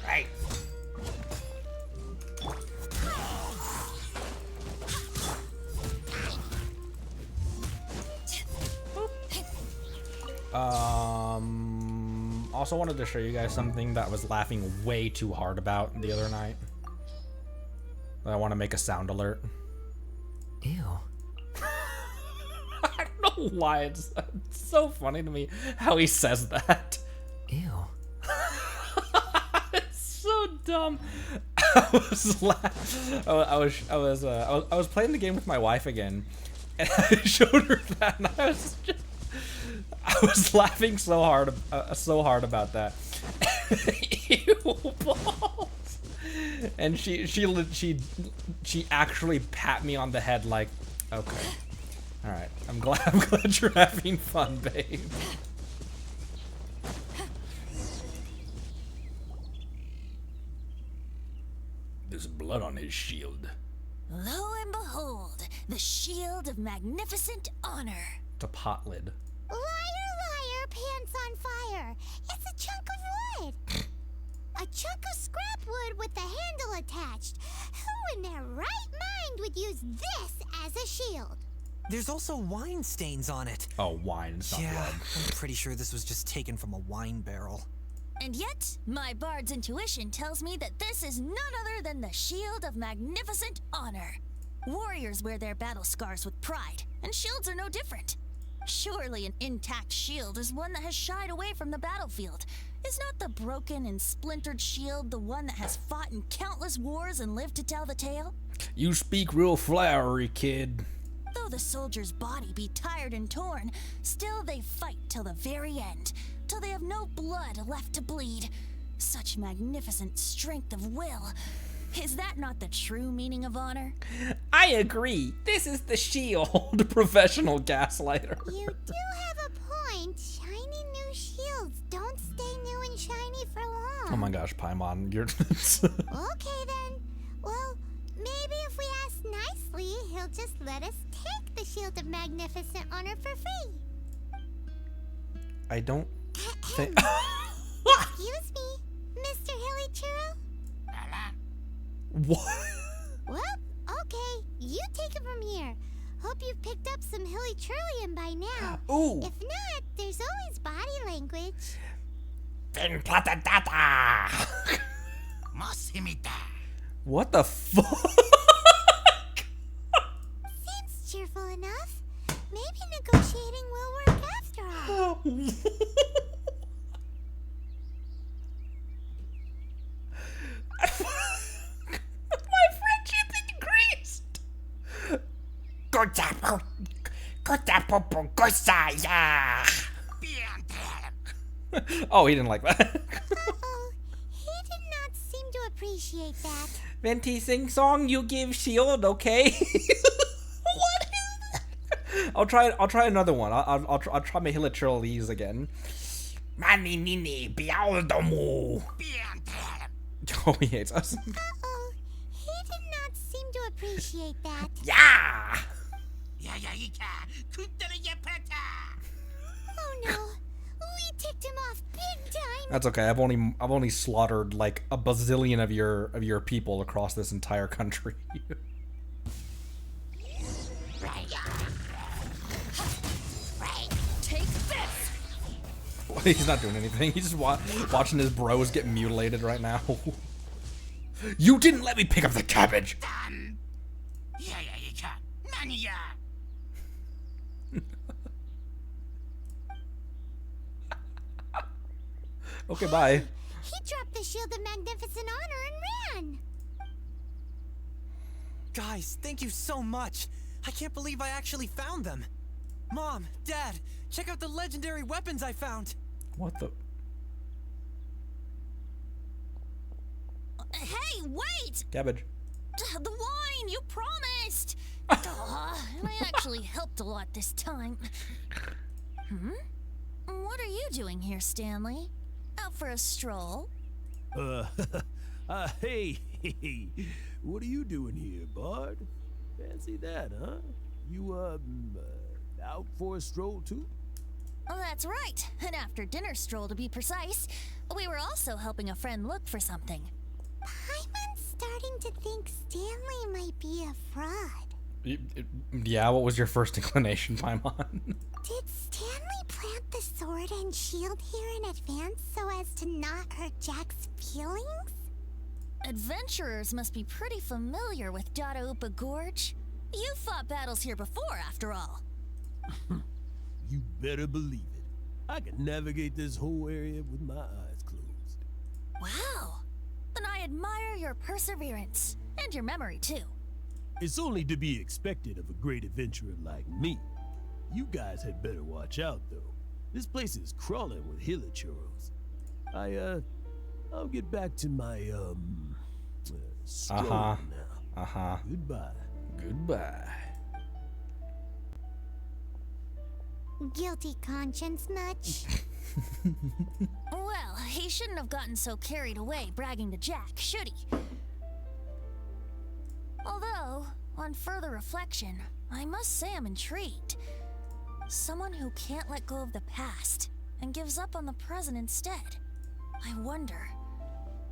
Right. Also wanted to show you guys something that I was laughing way too hard about the other night. I want to make a sound alert. Ew. I don't know why it's so funny to me how he says that. Ew. It's so dumb. I was playing the game with my wife again, and I showed her that, and I was laughing so hard about that. Ew, balls. And she actually pat me on the head like, okay, all right, I'm glad you're having fun, babe. There's blood on his shield. Lo and behold, the shield of magnificent honor. It's a pot lid. Liar, liar, pants on fire. It's a chunk of wood. A chunk of scrap wood with the handle attached. Who in their right mind would use this as a shield? There's also wine stains on it. Oh, wine, it's not Yeah, blood. I'm pretty sure this was just taken from a wine barrel. And yet, my bard's intuition tells me that this is none other than the shield of magnificent honor. Warriors wear their battle scars with pride, and shields are no different. Surely an intact shield is one that has shied away from the battlefield. Is not the broken and splintered shield the one that has fought in countless wars and lived to tell the tale? You speak real flowery, kid. Though the soldier's body be tired and torn, still they fight till the very end, till they have no blood left to bleed. Such magnificent strength of will. Is that not the true meaning of honor? I agree. This is the shield. Professional gaslighter. You do have a point. Shiny new shields don't stay new and shiny for long. Oh my gosh, Paimon, you're... Okay then. Well, maybe if we ask nicely, he'll just let us take the shield of magnificent honor for free. I don't think... Excuse me, Mr. Hilly Churro? What? Well, okay, you take it from here. Hope you've picked up some Hilly Churlian by now. Ooh. If not, there's always body language. What the fuck? Seems cheerful enough. Maybe negotiating will work after all. My friendship increased. Oh, he didn't like that. Uh-oh, he did not seem to appreciate that. Venti, sing song you give shield, okay? What is that? I'll try another one. I'll try my Hilichurlese again. Mani nini bialdomu. Oh, he hates us. Uh-oh, he did not seem to appreciate that. Yeah. Oh no, we ticked him off big time. That's okay. I've only slaughtered like a bazillion of your people across this entire country. Take this! He's not doing anything. He's just watching his bros get mutilated right now. You didn't let me pick up the cabbage. Okay, bye. He dropped the shield of magnificent honor and ran. Guys, thank you so much. I can't believe I actually found them. Mom, Dad, check out the legendary weapons I found. What the? Hey, wait! Cabbage. The wine, you promised! And I actually helped a lot this time. What are you doing here, Stanley? Out for a stroll? Hey, what are you doing here, Bard? Fancy that, huh? You, out for a stroll too? Well, that's right. An after-dinner stroll, to be precise. We were also helping a friend look for something. Paimon's starting to think Stanley might be a fraud. Yeah, what was your first inclination, Paimon? Did Stanley plant the sword and shield here in advance so as to not hurt Jack's feelings? Adventurers must be pretty familiar with Dadaupa Gorge. You fought battles here before, after all. You better believe it. I can navigate this whole area with my eyes closed. Wow. Then I admire your perseverance. And your memory, too. It's only to be expected of a great adventurer like me. You guys had better watch out, though. This place is crawling with hilichurros. I'll get back to my, stroll now. Goodbye. Goodbye. Guilty conscience much? Well, he shouldn't have gotten so carried away bragging to Jack, should he? Although, on further reflection, I must say I'm intrigued. Someone who can't let go of the past and gives up on the present instead. I wonder,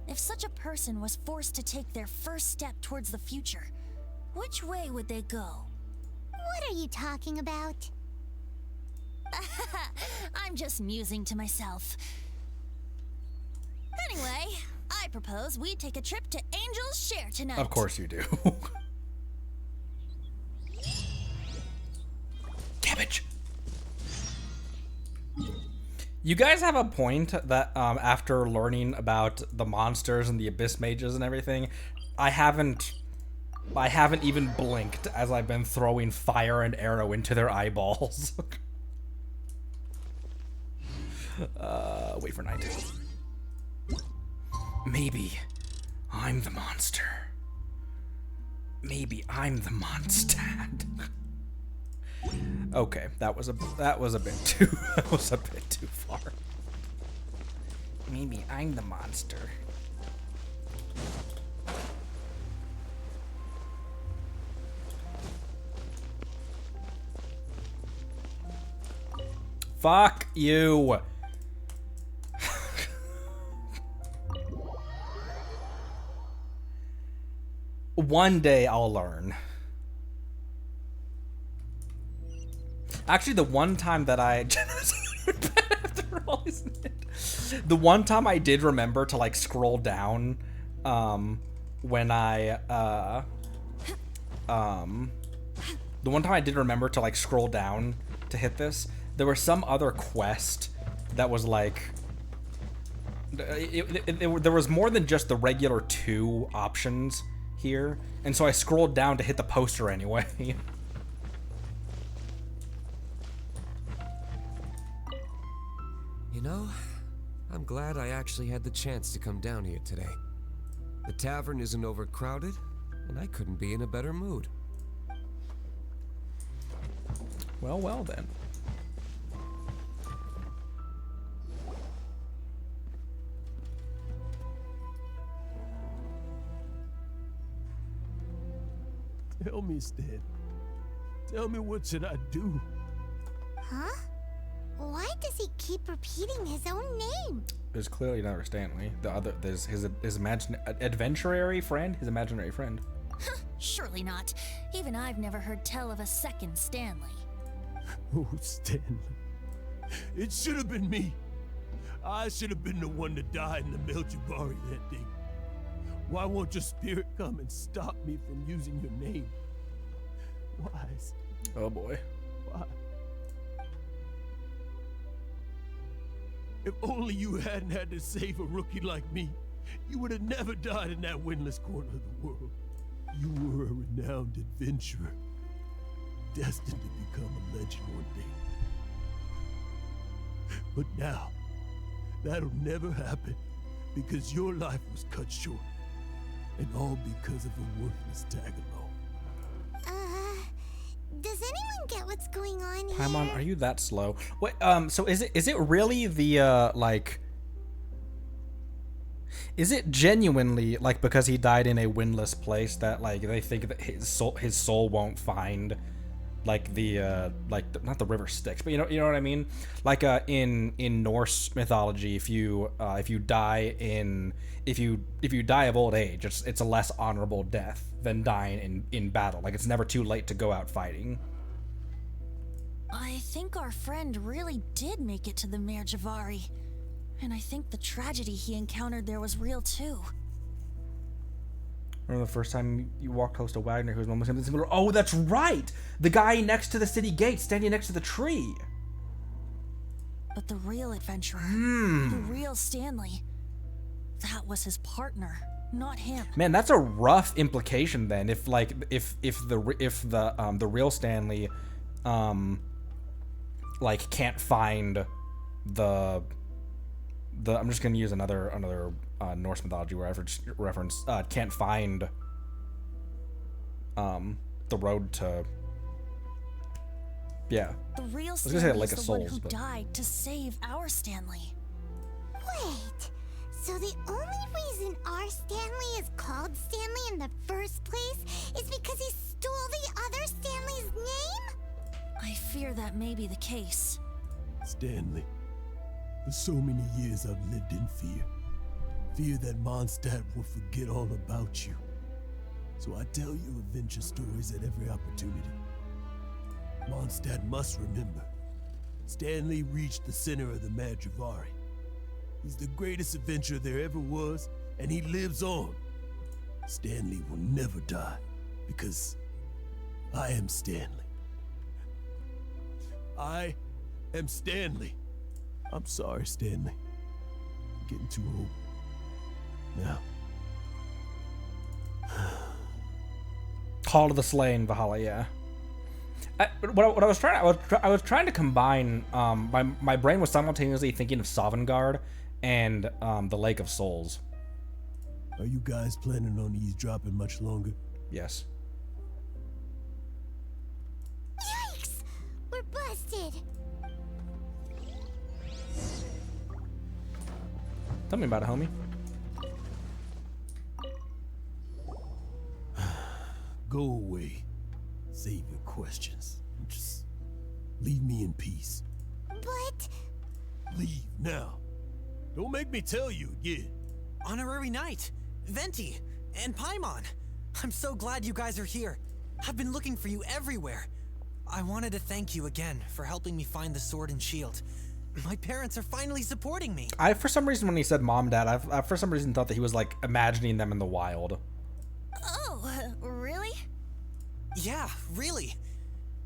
if such a person was forced to take their first step towards the future, which way would they go? What are you talking about? I'm just musing to myself. Anyway, I propose we take a trip to Angel's Share tonight. Of course you do. Cabbage. You guys have a point that after learning about the monsters and the abyss mages and everything, I haven't even blinked as I've been throwing fire and arrow into their eyeballs. Wait for night. Maybe I'm the monster. Maybe I'm the Mondstadt. Okay, that was a bit too far. Maybe I'm the monster. Fuck you. One day I'll learn. Actually, the one time that after all, isn't it? The one time I did remember to like scroll down, when I the one time I did remember to like scroll down to hit this, there was some other quest that was like there was more than just the regular 2 options here, and so I scrolled down to hit the poster anyway. You know, I'm glad I actually had the chance to come down here today. The tavern isn't overcrowded, and I couldn't be in a better mood. Well then. Tell me, Stan. Tell me, what should I do? Huh? Why does he keep repeating his own name? There's clearly another Stanley. There's his adventurary friend, his imaginary friend. Surely not. Even I've never heard tell of a second Stanley. Oh, Stanley. It should have been me. I should have been the one to die in the Meljabari that day. Why won't your spirit come and stop me from using your name? Why? Oh boy. Why? If only you hadn't had to save a rookie like me, you would have never died in that windless corner of the world. You were a renowned adventurer, destined to become a legend one day. But now, that'll never happen, because your life was cut short, and all because of a worthless tag-along. Does anyone get what's going on here? Paimon, are you that slow? Wait, so is it really the like? Is it genuinely like because he died in a windless place that like they think that his soul won't find like not the river Styx, but you know what I mean. Like in Norse mythology, if you die of old age, it's a less honorable death than dying in battle. Like it's never too late to go out fighting. I think our friend really did make it to the Mare Javari. And I think the tragedy he encountered there was real too. Remember the first time you walked close to Wagner, who was almost similar? Oh, that's right! The guy next to the city gate, standing next to the tree. But the real adventurer, the real Stanley, that was his partner, not him. Man, that's a rough implication then. If the real Stanley, like can't find the I'm just gonna use another Norse mythology reference. Can't find the road to. Yeah. The real I was Stanley gonna say like is a the one souls, who but died to save our Stanley. Wait, so the only reason our Stanley is called Stanley in the first place is because he stole the other Stanley's name? I fear that may be the case. Stanley, for so many years I've lived in fear. Fear that Mondstadt will forget all about you. So I tell you adventure stories at every opportunity. Mondstadt must remember. Stanley reached the center of the Mare Javari. He's the greatest adventurer there ever was, and he lives on. Stanley will never die, because I am Stanley. I am Stanley. I'm sorry, Stanley. I'm getting too old. Now. Call to the Slain, Valhalla. Yeah. What I was trying to combine. My brain was simultaneously thinking of Sovngarde and the Lake of Souls. Are you guys planning on eavesdropping much longer? Yes. Yikes! We're busted! Tell me about it, homie. Go away. Save your questions. Just leave me in peace. But... Leave now. Don't make me tell you again. Honorary Knight, Venti, and Paimon. I'm so glad you guys are here. I've been looking for you everywhere. I wanted to thank you again for helping me find the sword and shield. My parents are finally supporting me. I, for some reason, when he said mom, dad, I for some reason thought that he was like imagining them in the wild. Oh, really? Yeah, really.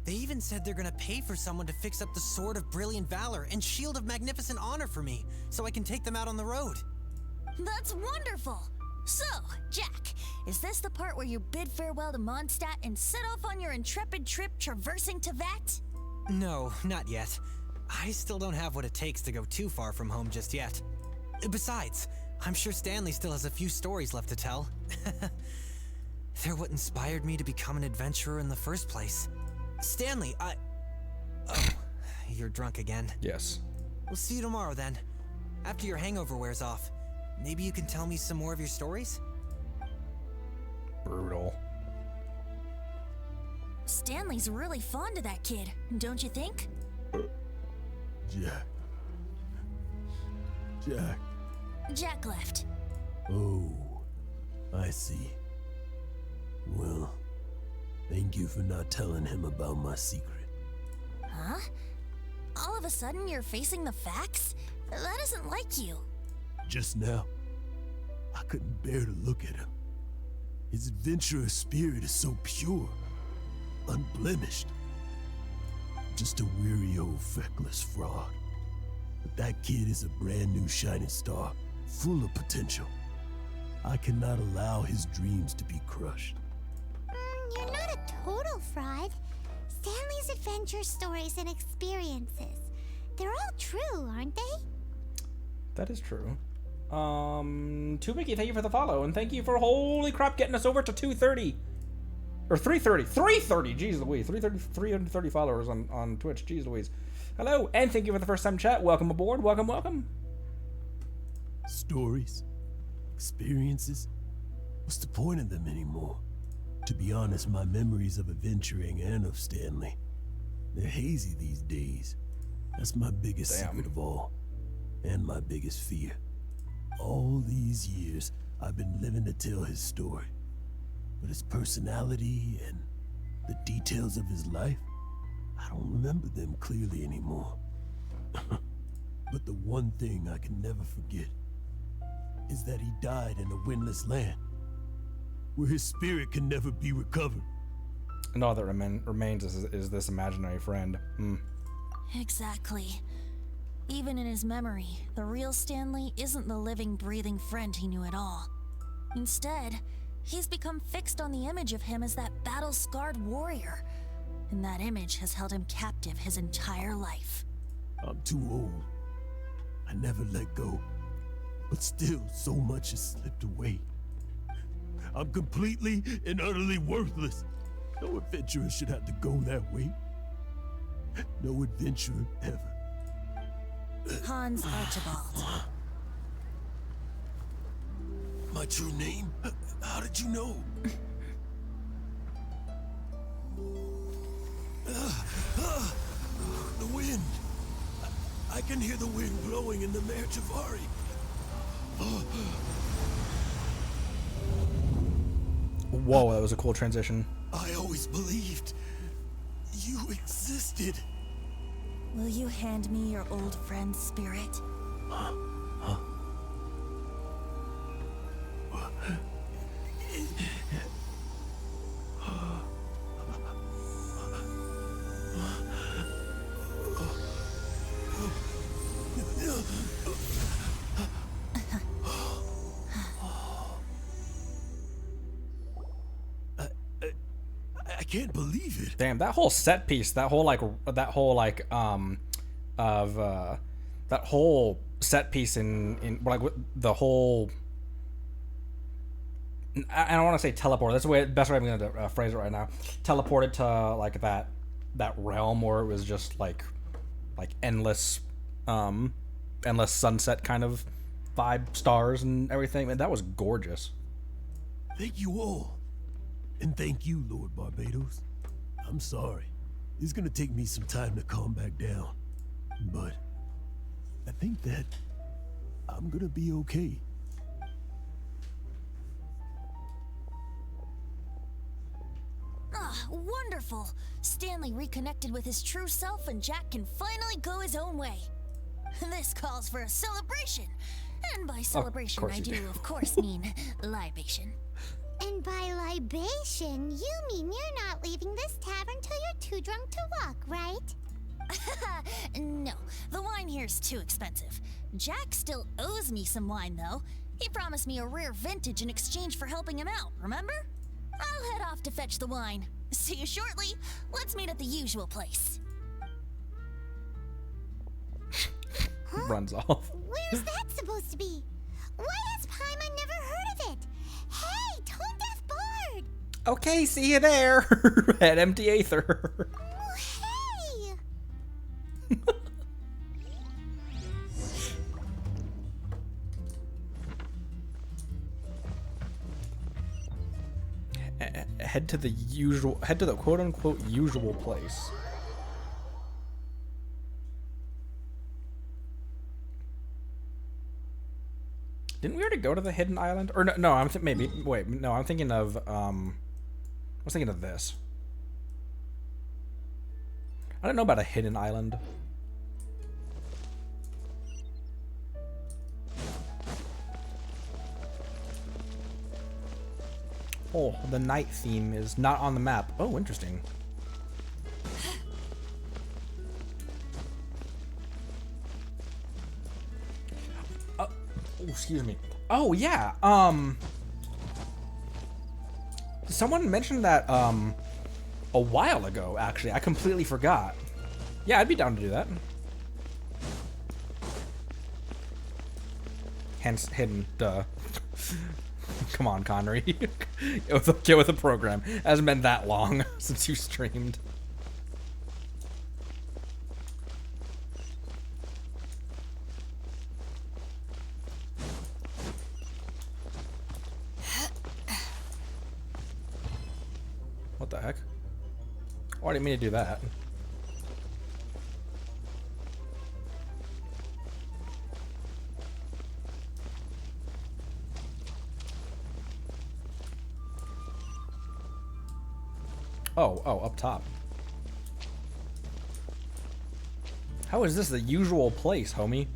They even said they're gonna pay for someone to fix up the Sword of Brilliant Valor and Shield of Magnificent Honor for me, so I can take them out on the road. That's wonderful! So, Jack, is this the part where you bid farewell to Mondstadt and set off on your intrepid trip traversing Tevat? No, not yet. I still don't have what it takes to go too far from home just yet. Besides, I'm sure Stanley still has a few stories left to tell. They're what inspired me to become an adventurer in the first place. Stanley, Oh, you're drunk again. Yes. We'll see you tomorrow then. After your hangover wears off. Maybe you can tell me some more of your stories? Brutal. Stanley's really fond of that kid, don't you think? Jack. Jack. Jack left. Oh, I see. Well, thank you for not telling him about my secret. Huh? All of a sudden you're facing the facts? That isn't like you. Just now, I couldn't bear to look at him. His adventurous spirit is so pure, unblemished. Just a weary old feckless fraud. But that kid is a brand new shining star, full of potential. I cannot allow his dreams to be crushed. You're not a total fraud. Stanley's adventure stories and experiences. They're all true, aren't they? That is true. Tubiki, thank you for the follow, and thank you for, holy crap, getting us over to 230. Or 330. 330! Jeez Louise. 330 followers on Twitch. Jeez Louise. Hello, and thank you for the first time chat. Welcome aboard. Welcome, welcome. Stories? Experiences? What's the point of them anymore? To be honest, my memories of adventuring and of Stanley They're hazy these days. That's my biggest secret of all. And my biggest fear. All these years, I've been living to tell his story. But his personality and the details of his life, I don't remember them clearly anymore. But the one thing I can never forget is that he died in a windless land, where his spirit can never be recovered. And all that remains is this imaginary friend. Exactly. Even in his memory, the real Stanley isn't the living, breathing friend he knew at all. Instead, he's become fixed on the image of him as that battle-scarred warrior. And that image has held him captive his entire life. I'm too old. I never let go. But still, so much has slipped away. I'm completely and utterly worthless. No adventurer should have to go that way. No adventurer ever. Hans Archibald. My true name? How did you know? The wind. I can hear the wind blowing in the Mare Javari. Whoa, that was a cool transition. I always believed you existed. Will you hand me your old friend's spirit? I can't believe it. Damn, that whole set piece, that whole set piece in like the whole. I don't want to say teleport. That's the best way I'm going to phrase it right now. Teleported to like that realm where it was just like endless sunset kind of vibe, stars and everything. Man, that was gorgeous. Thank you all. And thank you, Lord Barbados. I'm sorry. It's gonna take me some time to calm back down. But I think that I'm gonna be okay. Ah, wonderful! Stanley reconnected with his true self and Jack can finally go his own way. This calls for a celebration. And by celebration, I do, of course, mean libation. And by libation, you mean you're not leaving this tavern till you're too drunk to walk, right? No, the wine here's too expensive. Jack still owes me some wine, though. He promised me a rare vintage in exchange for helping him out, remember? I'll head off to fetch the wine. See you shortly. Let's meet at the usual place. Runs off. Where's that supposed to be? Why has Paimon never heard of it? Hey, Tone Deaf Bard! Okay, see you there at Empty Aether. Oh, hey! Head to the quote unquote usual place. Didn't we already go to the hidden island? Or no, I'm thinking of I was thinking of this. I don't know about a hidden island. Oh, the night theme is not on the map. Oh, interesting. Oh, excuse me. Oh, yeah. Someone mentioned that a while ago, actually. I completely forgot. Yeah, I'd be down to do that. Hence, hidden, duh. Come on, Connery. Get with the program. It hasn't been that long since you streamed. What the heck? Oh, I didn't mean to do that. Oh, up top. How is this the usual place, homie?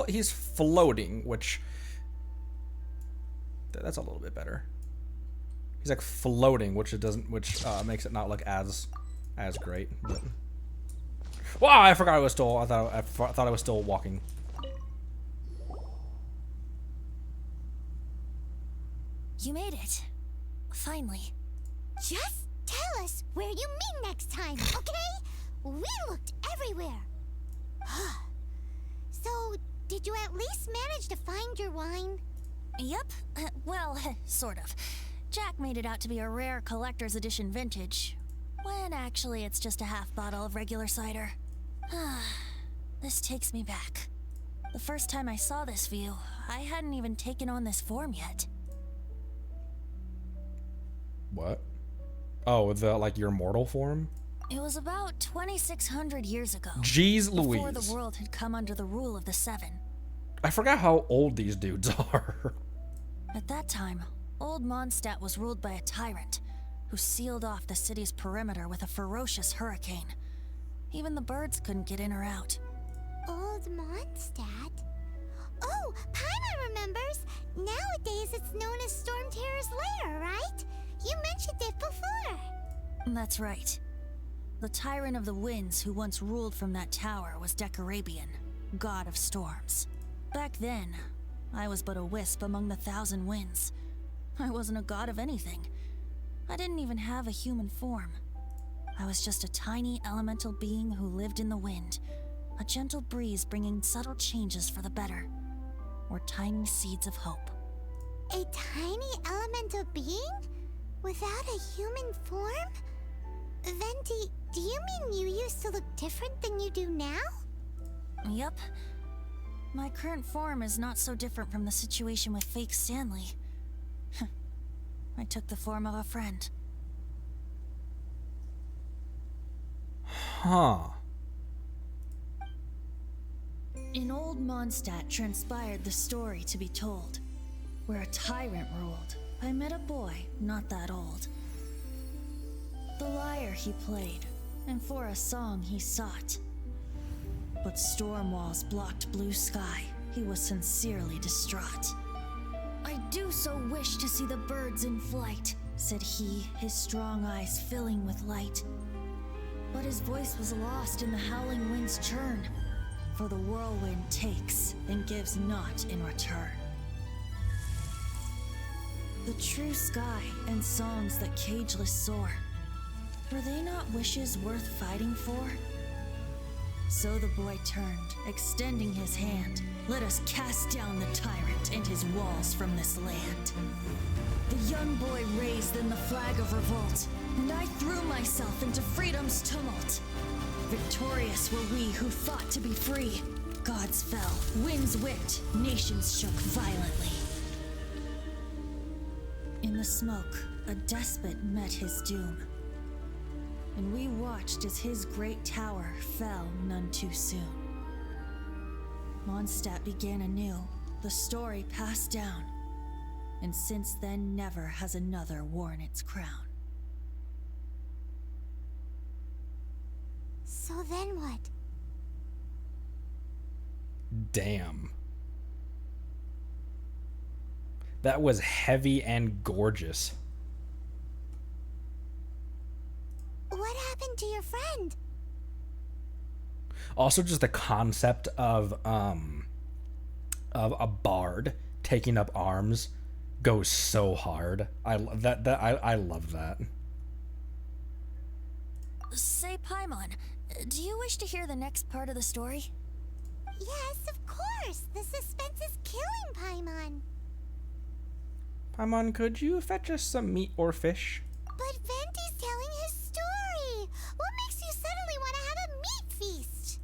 He's floating, which that's a little bit better. He's like floating, which makes it not look as great. But wow, I forgot I was still. I thought I was still walking. You made it. Finally. Just tell us where you meet next time, okay? We looked everywhere. So, did you at least manage to find your wine? Yep. Well, sort of. Jack made it out to be a rare collector's edition vintage, when actually it's just a half bottle of regular cider. This takes me back. The first time I saw this view, I hadn't even taken on this form yet. What? Oh, like your mortal form? It was about 2,600 years ago. Jeez Louise. Before the world had come under the rule of the Seven. I forgot how old these dudes are. At that time, Old Mondstadt was ruled by a tyrant who sealed off the city's perimeter with a ferocious hurricane. Even the birds couldn't get in or out. Old Mondstadt? Oh, Paimon remembers. Nowadays it's known as Storm Terror's lair, right? You mentioned it before. That's right. The tyrant of the winds who once ruled from that tower was Decarabian, god of storms. Back then, I was but a wisp among the thousand winds. I wasn't a god of anything. I didn't even have a human form. I was just a tiny elemental being who lived in the wind, a gentle breeze bringing subtle changes for the better, or tiny seeds of hope. A tiny elemental being? Without a human form? Venti, do you mean you used to look different than you do now? Yep. My current form is not so different from the situation with fake Stanley. I took the form of a friend. Huh. In Old Mondstadt transpired the story to be told. Where a tyrant ruled, I met a boy not that old. The lyre he played, and for a song he sought. But storm walls blocked blue sky. He was sincerely distraught. I do so wish to see the birds in flight, said he, his strong eyes filling with light. But his voice was lost in the howling wind's churn, for the whirlwind takes and gives not in return. The true sky and songs that cageless soar, were they not wishes worth fighting for? So the boy turned, extending his hand. Let us cast down the tyrant and his walls from this land. The young boy raised then the flag of revolt, and I threw myself into freedom's tumult. Victorious were we who fought to be free. Gods fell, winds whipped, nations shook violently. In the smoke, a despot met his doom. And we watched as his great tower fell none too soon. Mondstadt began anew, the story passed down, and since then never has another worn its crown. So then what? Damn. That was heavy and gorgeous. What happened to your friend? Also, just the concept of a bard taking up arms goes so hard. I love that. Say, Paimon, do you wish to hear the next part of the story? Yes, of course. The suspense is killing Paimon. Paimon, could you fetch us some meat or fish? But Venti's telling his story. What makes you suddenly want to have a meat feast?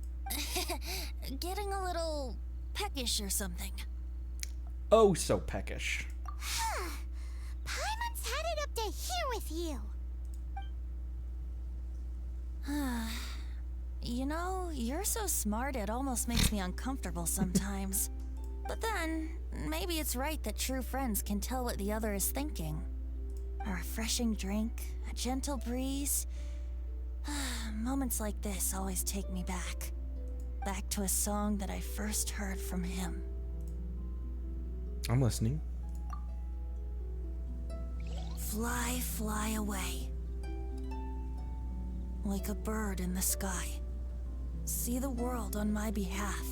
Getting a little peckish or something. Oh, so peckish. Paimon's had it up to here with you. You know, you're so smart it almost makes me uncomfortable sometimes. But then, maybe it's right that true friends can tell what the other is thinking. A refreshing drink, a gentle breeze. Moments like this always take me back. Back to a song that I first heard from him. I'm listening. Fly, fly away. Like a bird in the sky. See the world on my behalf.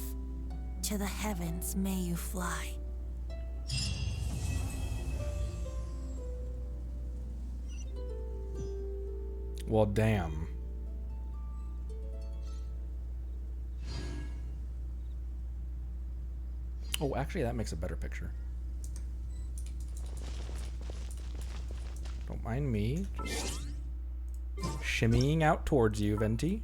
To the heavens may you fly. Well, damn. Oh, actually, that makes a better picture. Don't mind me. Just shimmying out towards you, Venti.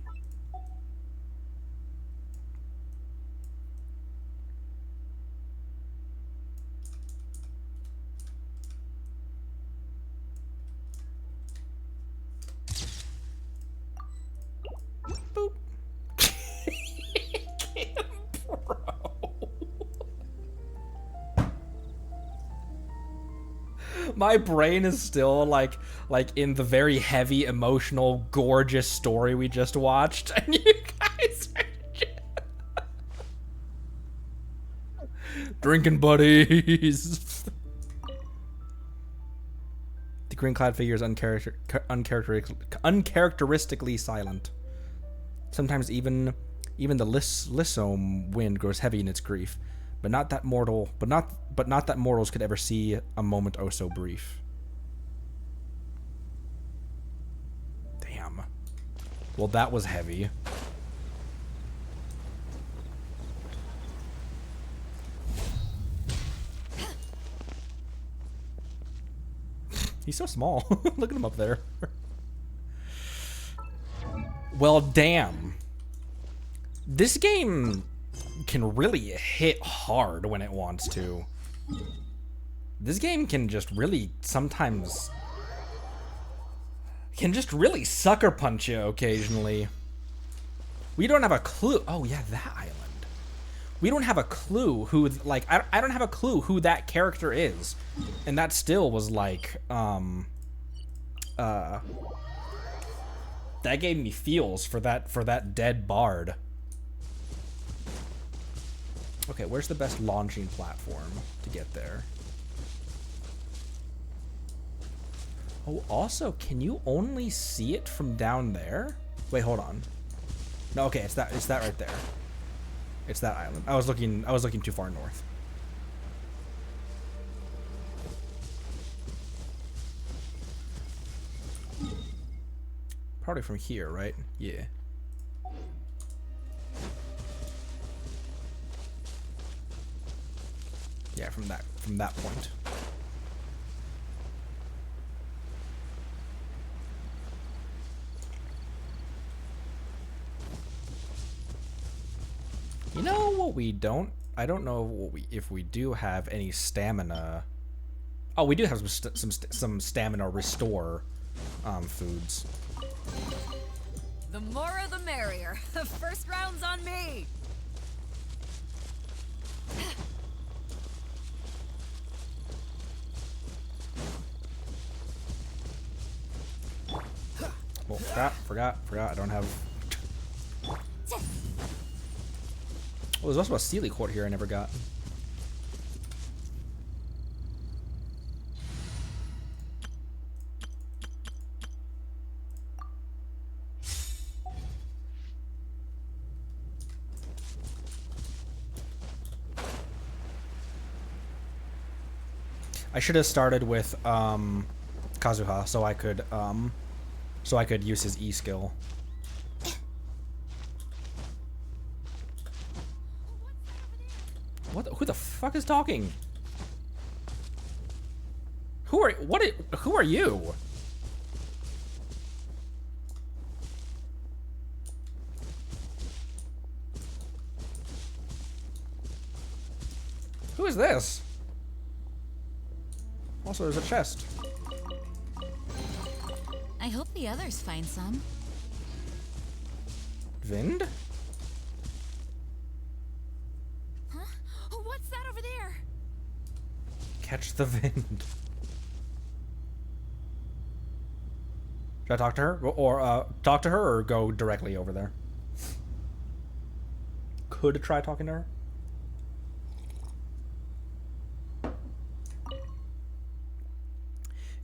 Boop. Bro. My brain is still like in the very heavy, emotional, gorgeous story we just watched, and you guys are drinking buddies. The green-clad figure is uncharacteristically silent. Sometimes even the Lissome wind grows heavy in its grief, but not that mortals could ever see a moment oh so brief. Damn. Well, that was heavy. He's so small. Look at him up there. Well, damn. This game can really hit hard when it wants to. This game can just really sometimes really sucker punch you occasionally. We don't have a clue. Oh yeah, that island. We don't have a clue who, like, I don't have a clue who that character is. And that still was like, that gave me feels for that dead bard. Okay, where's the best launching platform to get there? Oh, also, can you only see it from down there? Wait, hold on. No, okay, it's that right there. It's that island. I was looking too far north. Probably from here, right? Yeah. Yeah, from that point. You know what we don't? I don't know what if we do have any stamina. Oh, we do have some stamina restore foods. The more the merrier. First round's on me. Well, forgot. I don't have. Oh, there's also a Sealy Court here I never got. I should have started with Kazuha so I could use his E skill. What? Who the fuck is talking? Who are you? Who is this? Also, there's a chest. I hope the others find some. Vind? Huh? Oh, what's that over there? Catch the Vind. Should I talk to her? Or talk to her or go directly over there? Could try talking to her.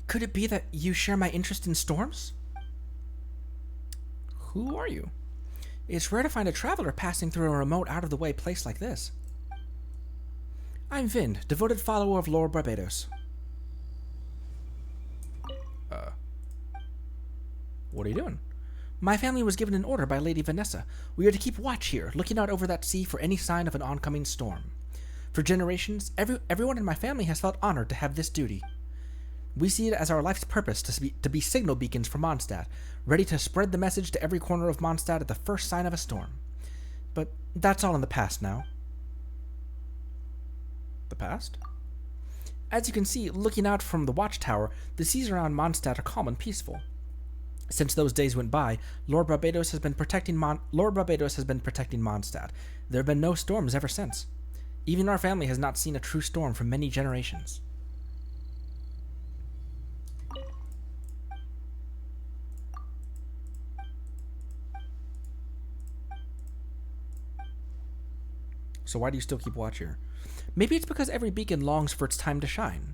Could it be that you share my interest in storms? Who are you? It's rare to find a traveler passing through a remote, out-of-the-way place like this. I'm Vind, devoted follower of Lord Barbados. What are you doing? My family was given an order by Lady Vanessa. We are to keep watch here, looking out over that sea for any sign of an oncoming storm. For generations, everyone in my family has felt honored to have this duty. We see it as our life's purpose to be signal beacons for Mondstadt, ready to spread the message to every corner of Mondstadt at the first sign of a storm. But that's all in the past now. The past? As you can see, looking out from the watchtower, the seas around Mondstadt are calm and peaceful. Since those days went by, Lord Barbados has been protecting Mondstadt. There have been no storms ever since. Even our family has not seen a true storm for many generations. So why do you still keep watch here? Maybe it's because every beacon longs for its time to shine.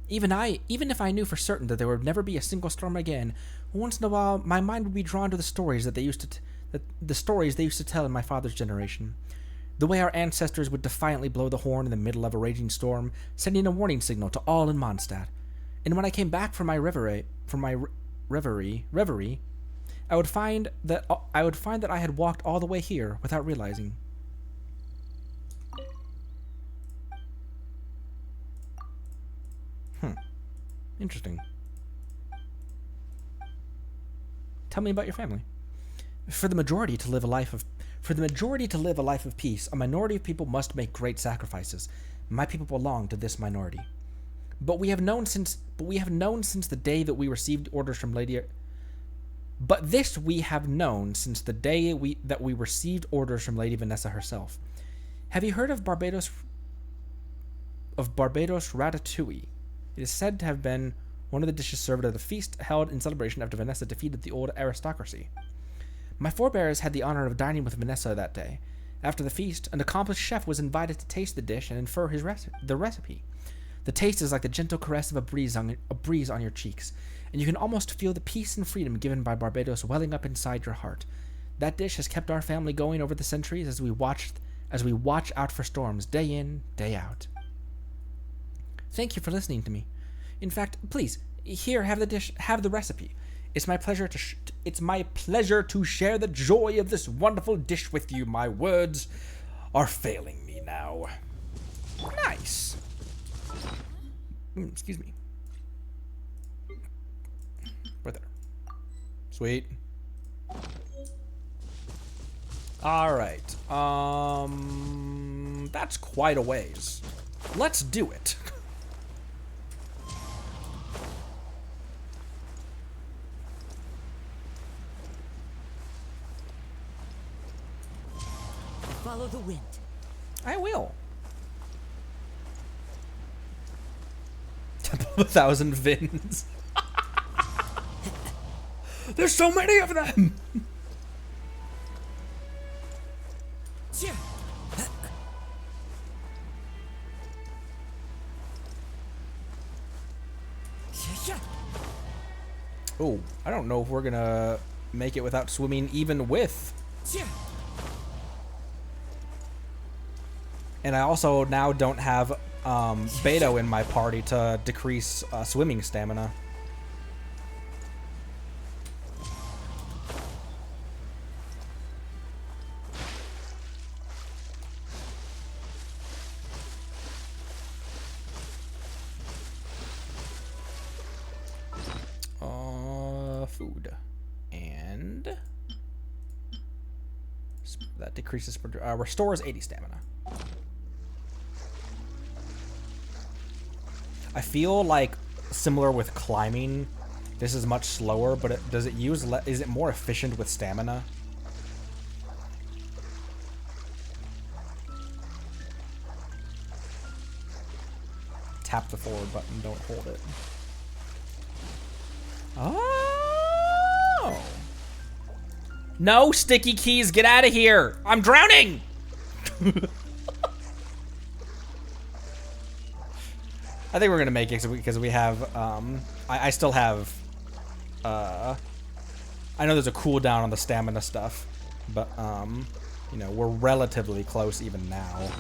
Even if I knew for certain that there would never be a single storm again, once in a while my mind would be drawn to the stories that they used to tell in my father's generation. The way our ancestors would defiantly blow the horn in the middle of a raging storm, sending a warning signal to all in Mondstadt. And when I came back from my reverie, I would find that I had walked all the way here without realizing. Interesting. Tell me about your family. For the majority to live a life of peace, a minority of people must make great sacrifices. My people belong to this minority. But we have known since the day that we received orders from Lady Vanessa herself. Have you heard of Barbados ratatouille? It is said to have been one of the dishes served at a feast held in celebration after Vanessa defeated the old aristocracy. My forebears had the honor of dining with Vanessa that day. After the feast, an accomplished chef was invited to taste the dish and infer the recipe. The taste is like the gentle caress of a breeze on your cheeks, and you can almost feel the peace and freedom given by Barbados welling up inside your heart. That dish has kept our family going over the centuries as we watch out for storms day in, day out. Thank you for listening to me. In fact, please, here, have the dish, have the recipe. It's my pleasure to share the joy of this wonderful dish with you. My words are failing me now. Nice. Excuse me. Right there. Sweet. All right. That's quite a ways. Let's do it. Follow the wind. I will. Temple of 1,000 Vins. There's so many of them. Oh, I don't know if we're gonna make it without swimming even with. And I also now don't have Beto in my party to decrease swimming stamina. That decreases, restores 80 stamina. I feel like similar with climbing, this is much slower, but does it use, is it more efficient with stamina? Tap the forward button, don't hold it. Oh! No, sticky keys, get out of here! I'm drowning! I think we're gonna make it because we have, I still have, I know there's a cooldown on the stamina stuff, but, you know, we're relatively close even now.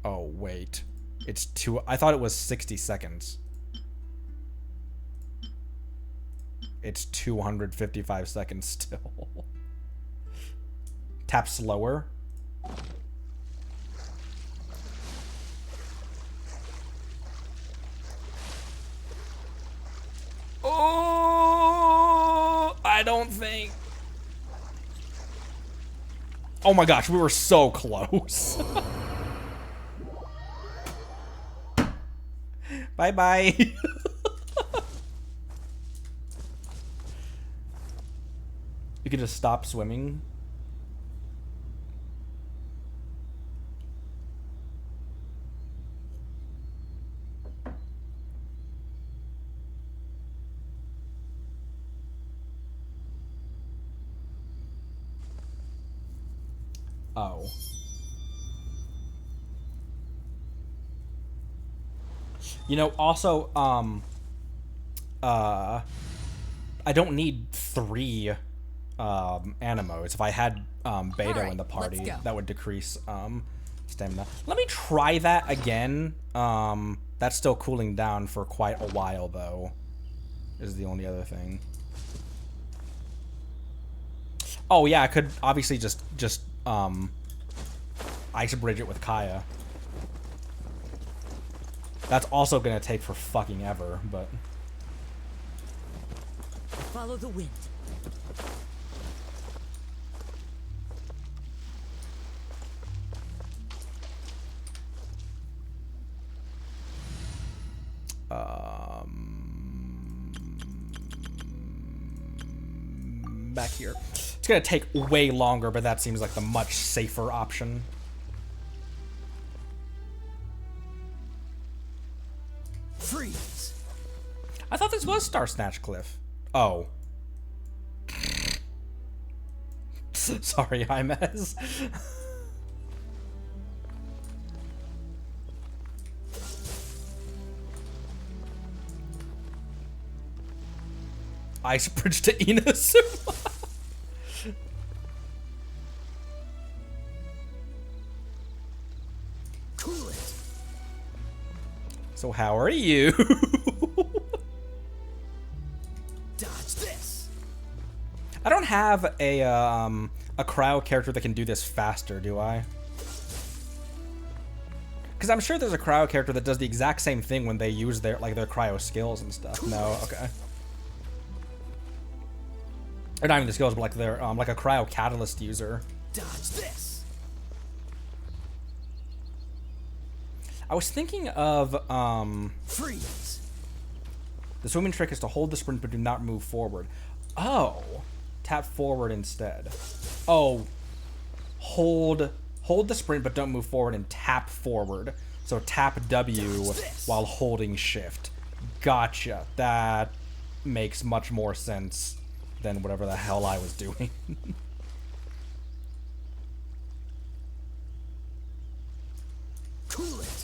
Oh, wait. It's I thought it was 60 seconds. It's 255 seconds still. Tap slower. Oh, I don't think. Oh my gosh, we were so close. Bye-bye. You can just stop swimming. Oh. You know, also, I don't need 3 Animos. If I had Beto Alright, in the party, let's go. that would decrease stamina. Let me try that again. That's still cooling down for quite a while, though, is the only other thing. Oh, yeah, I could obviously just Ice Bridge it with Kaya. That's also gonna take for fucking ever, but... Follow the wind. Back here. It's gonna take way longer, but that seems like the much safer option. Freeze! I thought this was Star Snatch Cliff. Oh. Sorry, Jaimez. Ice Bridge to Inazuma. Cool it! So how are you? Dodge this! I don't have a cryo character that can do this faster, do I? Because I'm sure there's a cryo character that does the exact same thing when they use their cryo skills and stuff. No, okay. Or not even the skills, but like their like a cryo catalyst user. Dodge this! I was thinking of Freeze! the swimming trick is to hold the sprint but do not move forward. Oh, tap forward instead. Oh, hold the sprint but don't move forward and tap forward. So tap W while holding shift. Gotcha. That makes much more sense than whatever the hell I was doing. Cool it!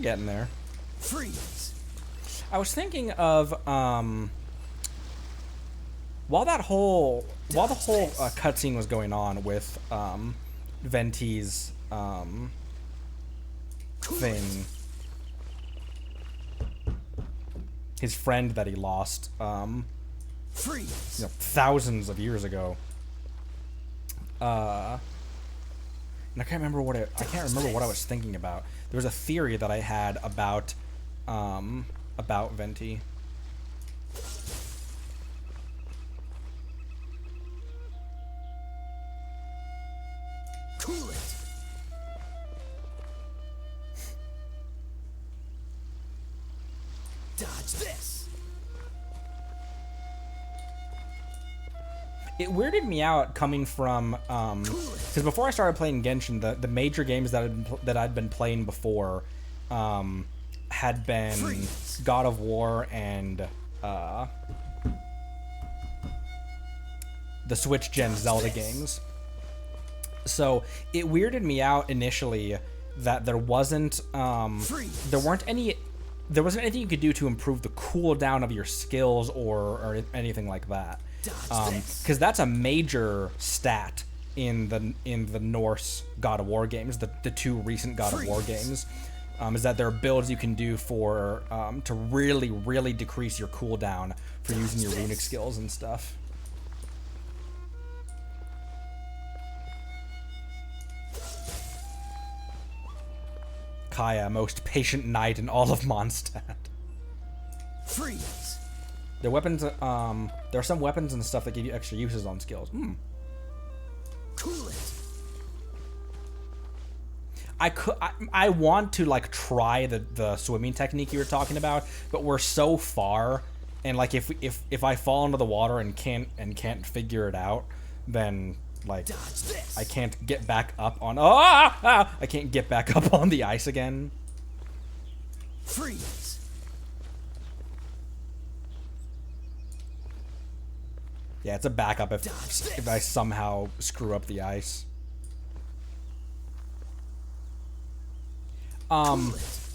Getting there. Freeze! I was thinking of while the whole cutscene was going on with Venti's thing, his friend that he lost Freeze! you know, thousands of years ago. And I can't remember what I was thinking about. There was a theory that I had about Venti. Dodge this. It weirded me out coming from because before I started playing Genshin, the major games that I'd been playing before had been God of War and the Switch Gen Zelda games. So it weirded me out initially that there wasn't anything you could do to improve the cooldown of your skills or anything like that. Because that's a major stat in the Norse God of War games, the two recent God of War games, is that there are builds you can do for to really decrease your cooldown for using your runic skills and stuff. Kaya, most patient knight in all of Mondstadt. Freeze. Their weapons, there are some weapons and stuff that give you extra uses on skills. Cool it. I want to like try the swimming technique you were talking about, but we're so far, and like if I fall into the water and can't figure it out, then like I can't get back up on I can't get back up on the ice again. Freeze. Yeah, it's a backup if I somehow screw up the ice.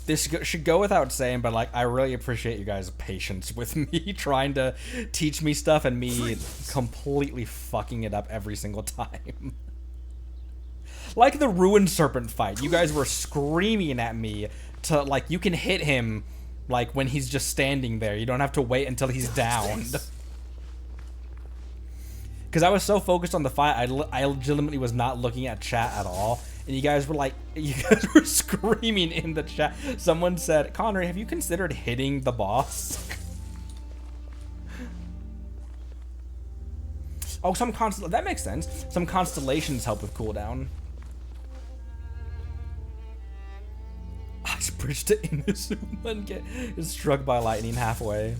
This should go without saying, but like I really appreciate you guys' patience with me trying to teach me stuff and me completely fucking it up every single time. Like the Ruined Serpent fight, you guys were screaming at me to like you can hit him like when he's just standing there. You don't have to wait until he's downed. Because I was so focused on the fight, I legitimately was not looking at chat at all. And you guys were screaming in the chat. Someone said, Connor, have you considered hitting the boss? Oh, that makes sense. Some constellations help with cooldown. Ice bridge to Inazuma and is struck by lightning halfway.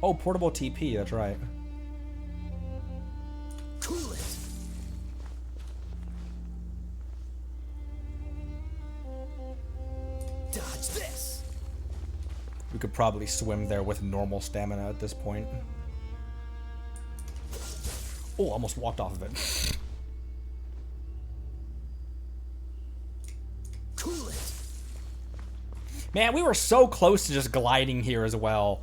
Oh, portable TP, that's right. Cool it. Dodge this. We could probably swim there with normal stamina at this point. Oh, almost walked off of it. Cool it. Man, we were so close to just gliding here as well.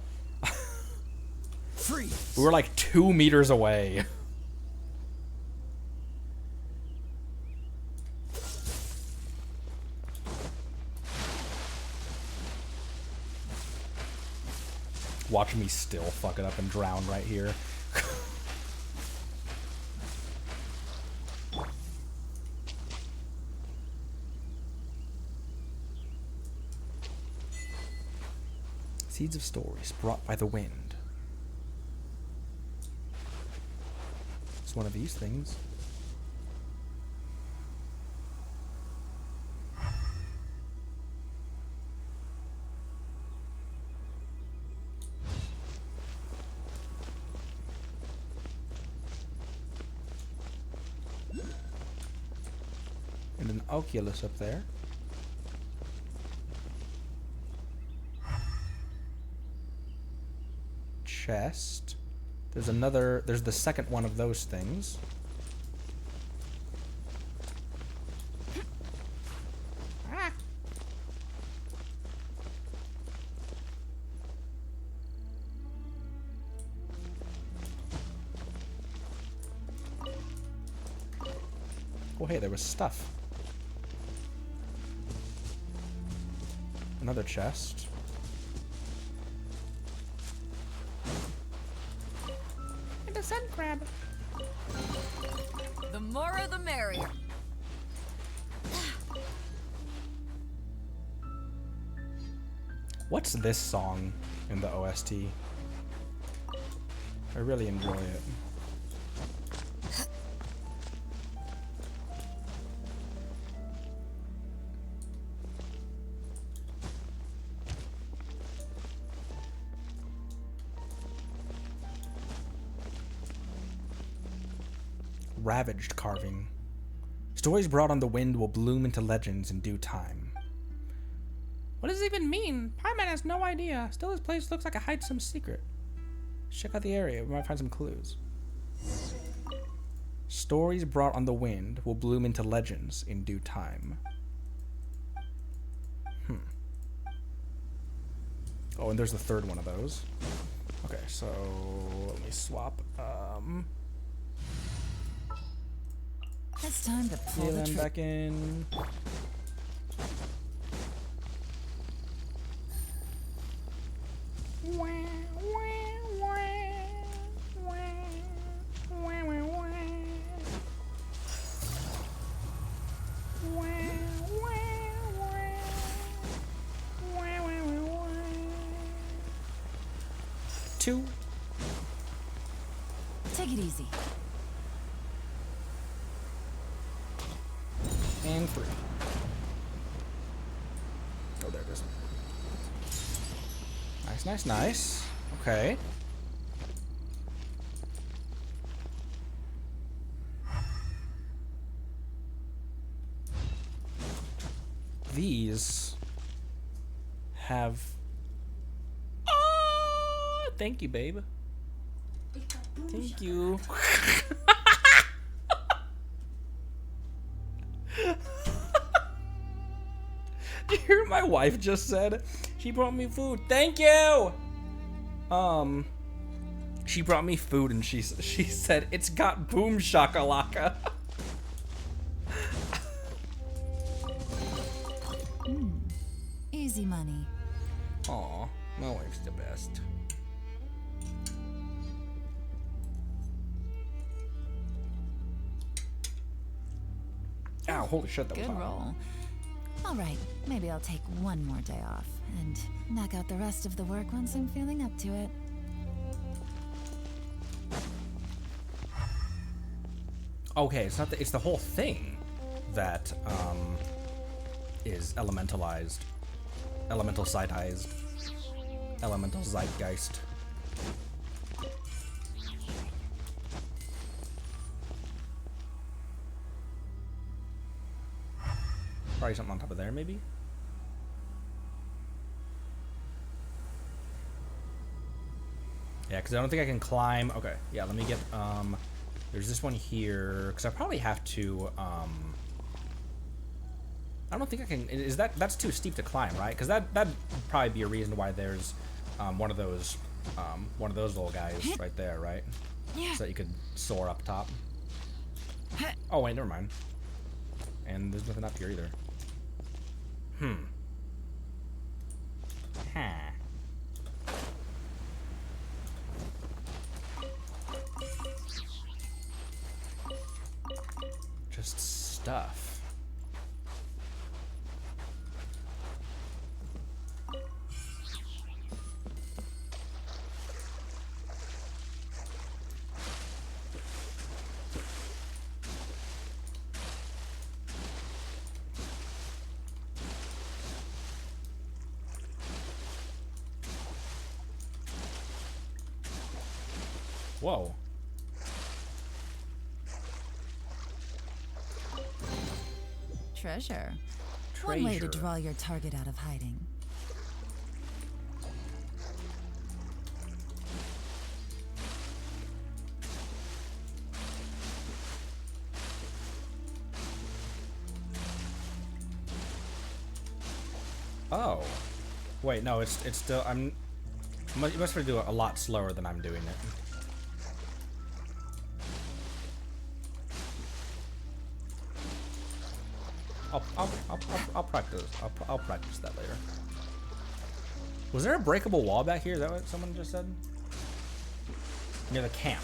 Freeze. We were like 2 meters away. Watch me still fuck it up and drown right here. Seeds of stories brought by the wind. It's one of these things. And an Oculus up there. Chest. There's the second one of those things. Oh, hey, there was stuff. Another chest. And a sun crab. The more the merrier. What's this song in the OST? I really enjoy it. ravaged carving. Stories brought on the wind will bloom into legends in due time. What does it even mean? Pieman has no idea. Still, this place looks like it hides some secret. Check out the area. We might find some clues. Stories brought on the wind will bloom into legends in due time. Oh, and there's the third one of those. Okay, so let me swap. It's time to pull the Ellin trigger. back in. Two. Take it easy. And 3. Oh, there it is. Nice, nice, nice. Okay. These have... Oh, thank you, babe. Thank you. Did you hear what my wife just said? She brought me food. Thank you. She brought me food and she said it's got boom shakalaka. Easy money. Aw, my wife's the best. Ow, holy shit, that was Good hot. roll. All right, maybe I'll take one more day off and knock out the rest of the work once I'm feeling up to it. Okay, it's not it's the whole thing that is elementalized, elemental zeitgeist, elemental zeitgeist. Probably something on top of there, maybe. Yeah, because I don't think I can climb. Okay, yeah, let me get there's this one here, because I probably have to, I don't think I can, that's too steep to climb, right? Because that'd probably be a reason why there's one of those little guys right there, right? So that you could soar up top. Oh, wait, never mind. And there's nothing up here either. Huh. Just stuff. Whoa. Treasure. One way to draw your target out of hiding. Oh. Wait, no, it's still, you must have to do it a lot slower than I'm doing it. I'll practice. I'll practice that later. Was there a breakable wall back here? Is that what someone just said? Near the camp.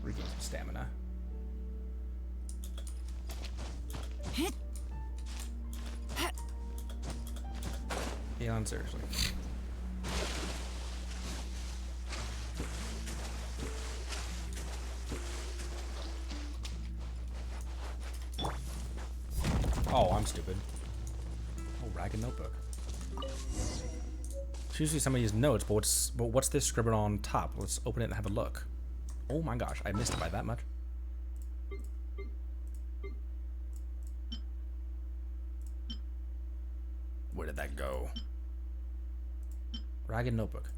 Regain some stamina. Ellin, seriously. Oh, I'm stupid. Oh, ragged notebook. It's usually somebody's notes, but what's this scribbled on top? Let's open it and have a look. Oh my gosh, I missed it by that much. Where did that go? Ragged notebook.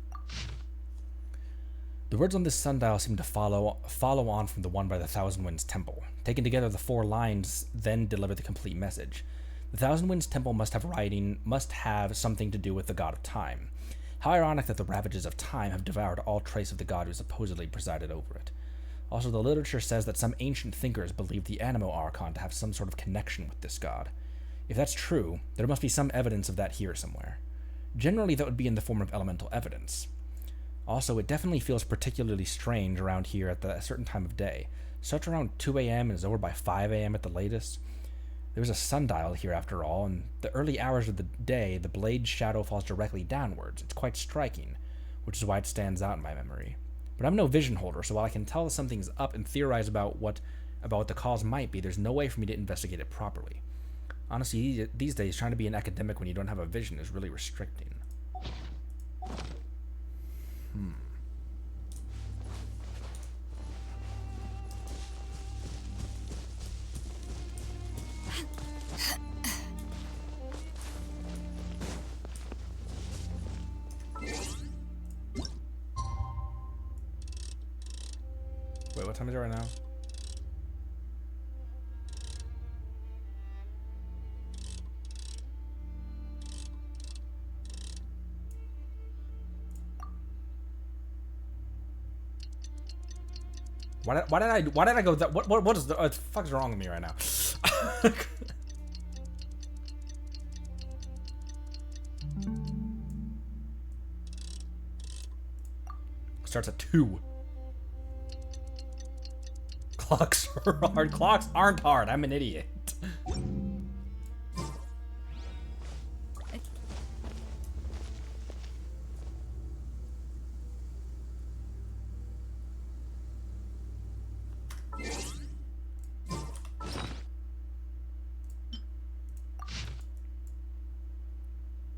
The words on this sundial seem to follow on from the one by the Thousand Winds Temple. Taken together, the 4 lines then deliver the complete message. The Thousand Winds Temple must have something to do with the god of time. How ironic that the ravages of time have devoured all trace of the god who supposedly presided over it. Also, the literature says that some ancient thinkers believed the Animo Archon to have some sort of connection with this god. If that's true, there must be some evidence of that here somewhere. Generally, that would be in the form of elemental evidence. Also, it definitely feels particularly strange around here at a certain time of day. Starts around 2 a.m. and is over by 5 a.m. at the latest. There's a sundial here after all, and the early hours of the day, the blade's shadow falls directly downwards. It's quite striking, which is why it stands out in my memory. But I'm no vision holder, so while I can tell something's up and theorize about what the cause might be, there's no way for me to investigate it properly. Honestly, these days, trying to be an academic when you don't have a vision is really restricting. Wait, what time is it right now? Why did I go that? What is the fuck's wrong with me right now? Starts at 2. Clocks are hard. Clocks aren't hard. I'm an idiot.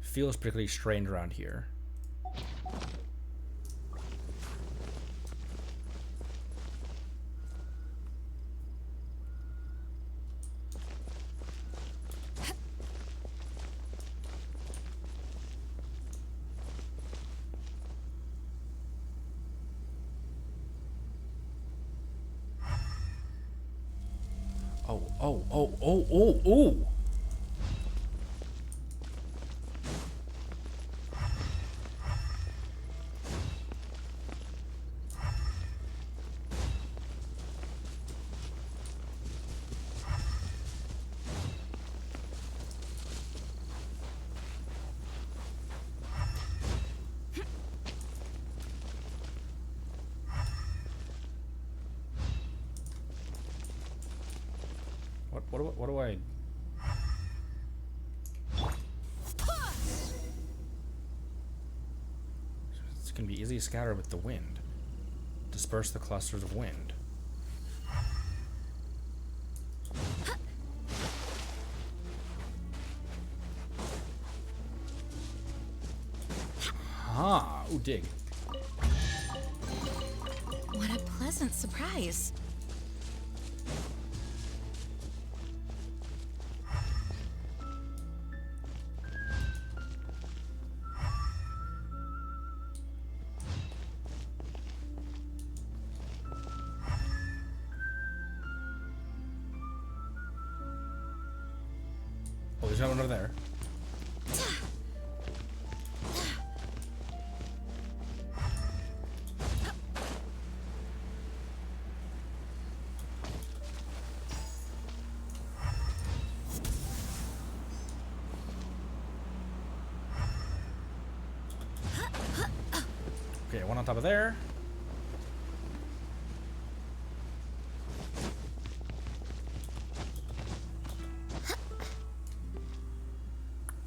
Feels particularly strange around here. Oh. What do I... This can be easily scattered with the wind. Disperse the clusters of wind. Ah, ooh, dig. What a pleasant surprise. Oh, there's no one over there. Okay, one on top of there.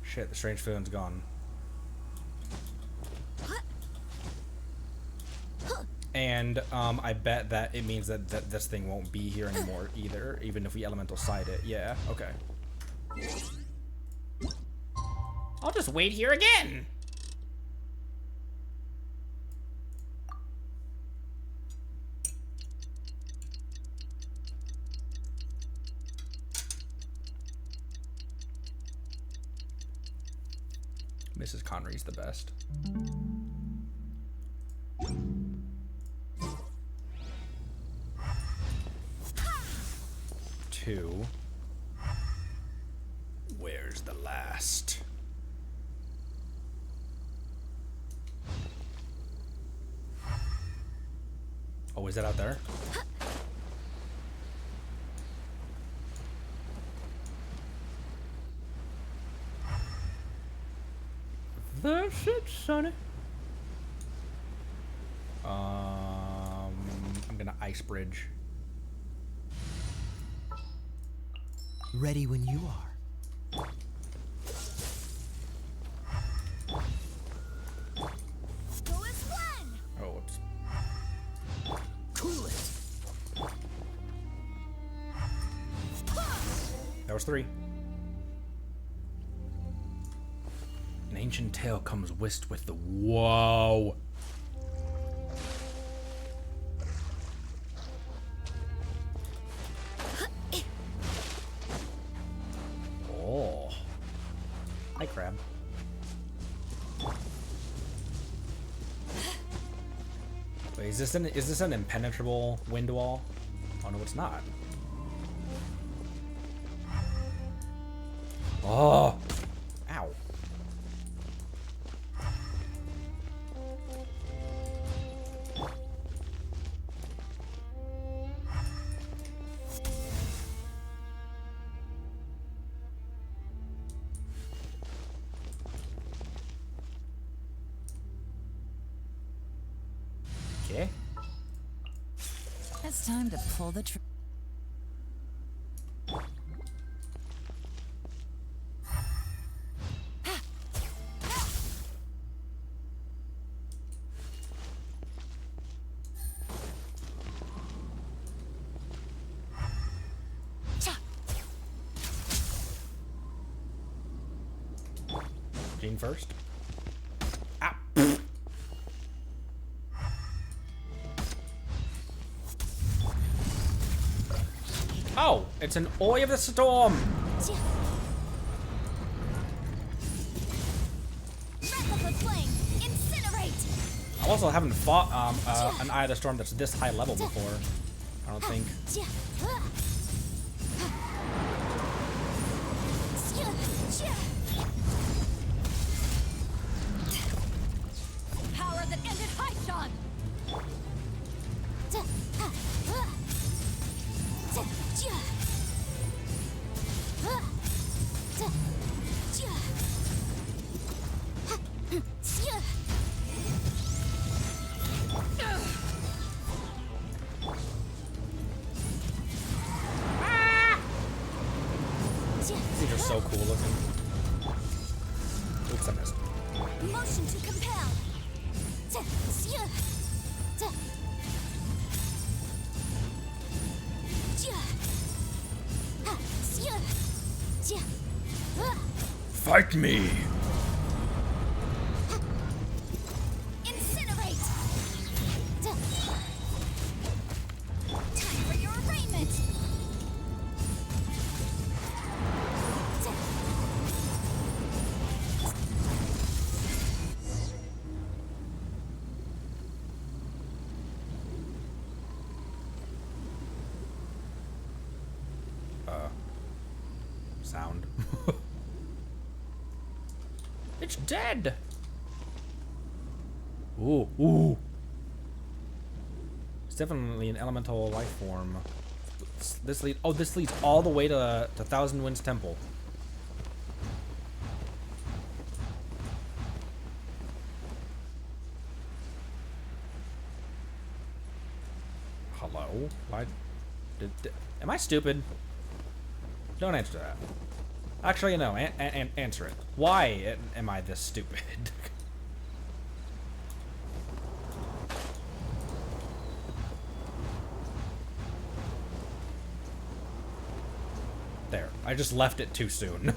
Shit, the strange feeling's gone. And I bet that it means that this thing won't be here anymore either, even if we elemental side it. Yeah, okay. I'll just wait here again. Mrs. Connery's the best. 2. Where's the last? Oh, is that out there? That's it, Sonny. I'm gonna ice bridge. Ready when you are. Go as one. Oh, whoops. Cool it. That was 3. An ancient tale comes whist with the whoa. Oh. Hi, crab. Wait, is this an impenetrable wind wall? Oh no, it's not. Oh. Ow. Okay. It's time to pull the trigger. Jean first. Ah. Oh, it's an Eye of the Storm. I also haven't fought an Eye of the Storm that's this high level before. I don't think. Power that ended Haishan. These are so cool looking. Oops, I missed. Motion to compel. Fight me! Incinerate. Time for your arraignment. Sound. It's dead! Ooh, ooh. It's definitely an elemental life form. This leads all the way to Thousand Winds Temple. Hello? Why? Am I stupid? Don't answer that. Actually, no. Answer it. Why am I this stupid? There. I just left it too soon.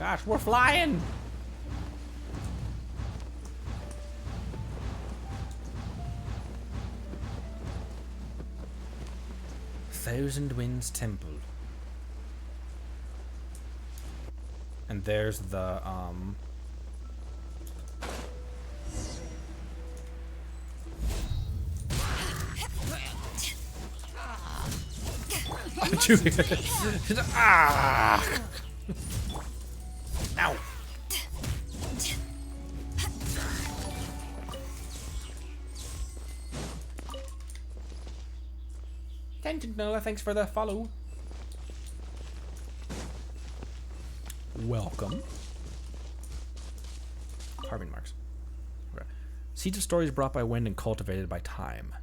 gosh, we're flying! Thousand Winds Temple. And there's the, ah! Ow! Tangent Noah, thanks for the follow. Welcome. Carving marks. Okay. Seeds of stories brought by wind and cultivated by time.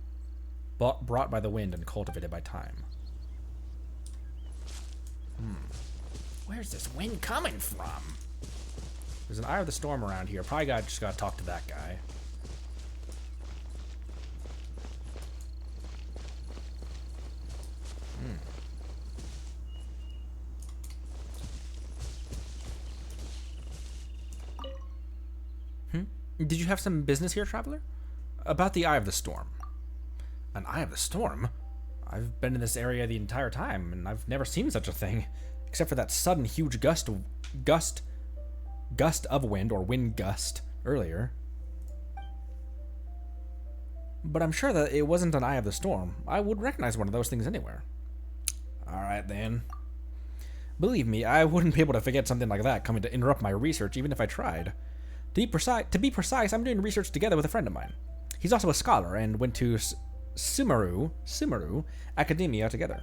Brought by the wind and cultivated by time. Where's this wind coming from? There's an Eye of the Storm around here. Probably just gotta talk to that guy. Did you have some business here, traveler? About the Eye of the Storm. An Eye of the Storm? I've been in this area the entire time, and I've never seen such a thing. Except for that sudden huge gust of wind, or wind gust, earlier. But I'm sure that it wasn't an Eye of the Storm. I would recognize one of those things anywhere. Alright then. Believe me, I wouldn't be able to forget something like that coming to interrupt my research even if I tried. To be precise, I'm doing research together with a friend of mine. He's also a scholar and went to Sumeru Academia together.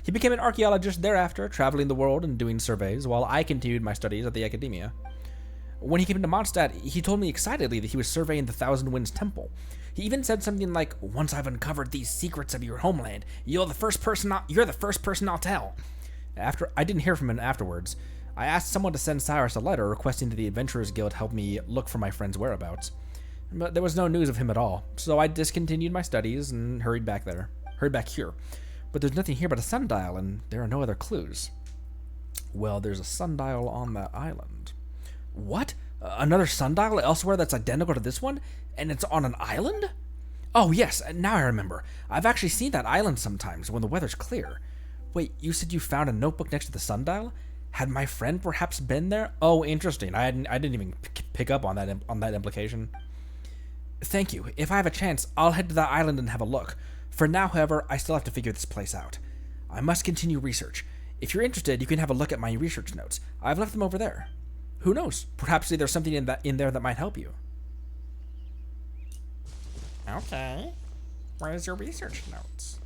He became an archaeologist thereafter, traveling the world and doing surveys, while I continued my studies at the Academia. When he came to Mondstadt, he told me excitedly that he was surveying the Thousand Winds Temple. He even said something like, "Once I've uncovered these secrets of your homeland, you're the first person I'll tell." After I didn't hear from him afterwards, I asked someone to send Cyrus a letter requesting that the Adventurers Guild help me look for my friend's whereabouts. But there was no news of him at all, so I discontinued my studies and hurried back here. But there's nothing here but a sundial, and there are no other clues. Well, there's a sundial on that island. What? Another sundial elsewhere that's identical to this one? And it's on an island? Oh yes, now I remember. I've actually seen that island sometimes when the weather's clear. Wait, you said you found a notebook next to the sundial? Had my friend perhaps been there? Oh, interesting. I didn't even pick up on that implication. Thank you. If I have a chance, I'll head to that island and have a look. For now, however, I still have to figure this place out. I must continue research. If you're interested, you can have a look at my research notes. I've left them over there. Who knows? Perhaps there's something in there that might help you. Okay. Where's your research notes?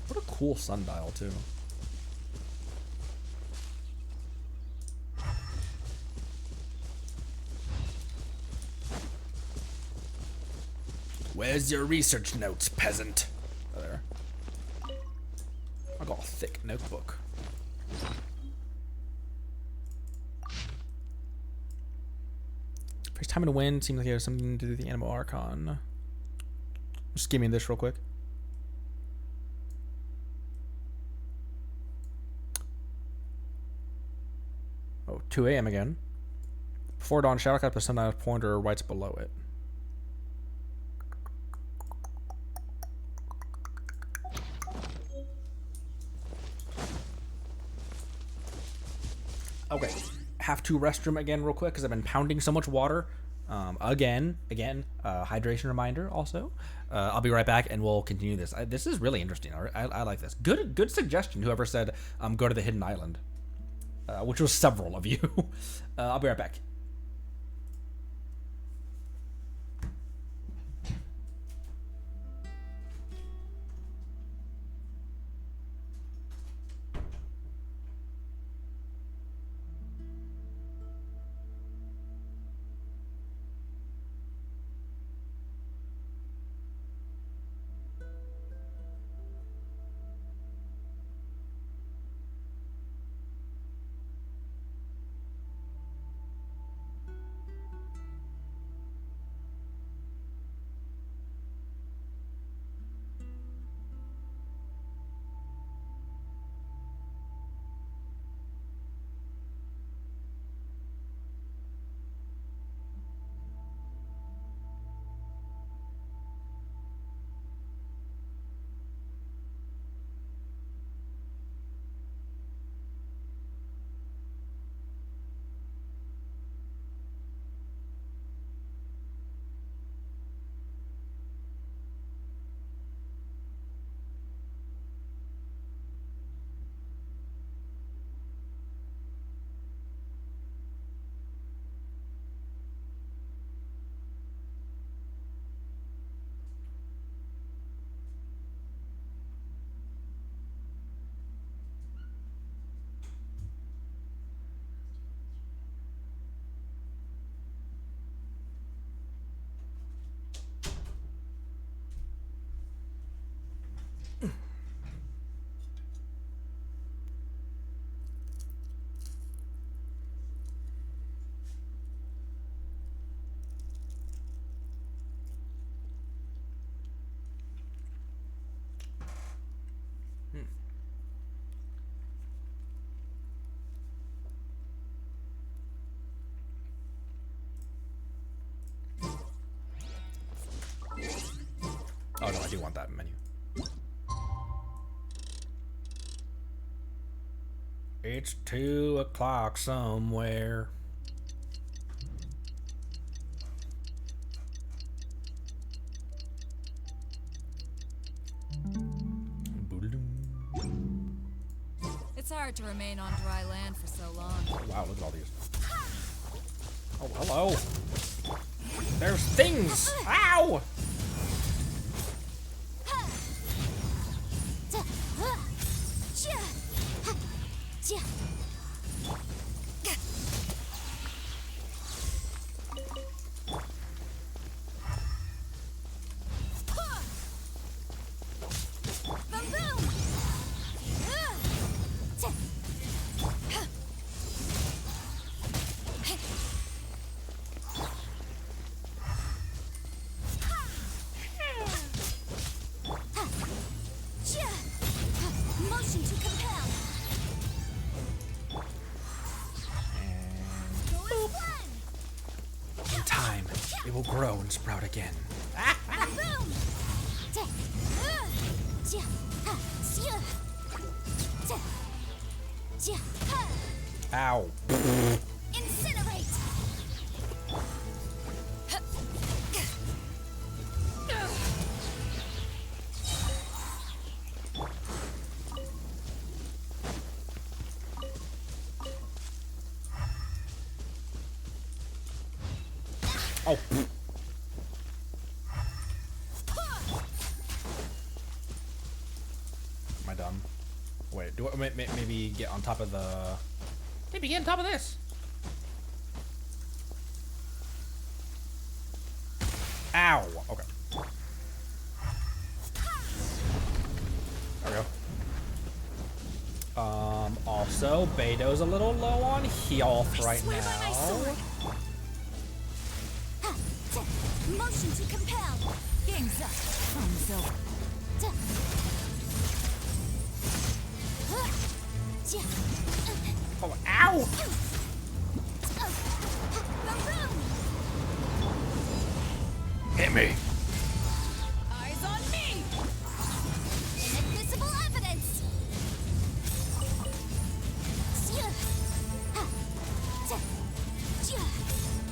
What a cool sundial, too. Where's your research notes, peasant? Oh, there. I got a thick notebook. First time in a wind seems like it has something to do with the Animal Archon. Just give me this real quick. Oh, 2 a.m. again. Before dawn, shadow cut the sundial pointer right below it. Okay, have to restroom again real quick because I've been pounding so much water. Again, hydration reminder also. I'll be right back and we'll continue this. This is really interesting. I like this. Good suggestion, whoever said go to the hidden island. Which was several of you. I'll be right back. Oh no, I do want that menu. It's 2 o'clock somewhere. It's hard to remain on dry land for so long. Oh, wow, look at all these. Oh, hello. There's things. Ow! Motion to compel. In time, it will grow and sprout again. Boom! Ow. Incinerate! Oh. Am I done? Wait, do I maybe get on top of the... Maybe get on top of this. Ow. Okay. There we go. Also, Beto's a little low on health right now. Motion to compel. Game's up. Time's over. Oh, ow! Hit me. Eyes on me. Inadmissible evidence.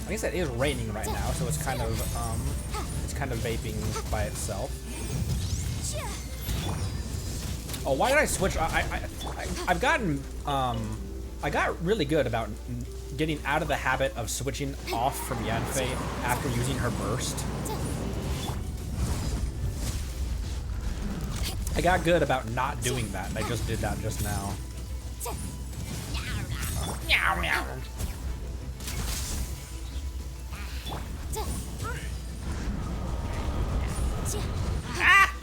I guess it is raining right now, so it's kind of vaping by itself. Oh, why did I switch? I've gotten I got really good about getting out of the habit of switching off from Yanfei after using her burst. I got good about not doing that, and I just did that just now. Meow, meow. Ah!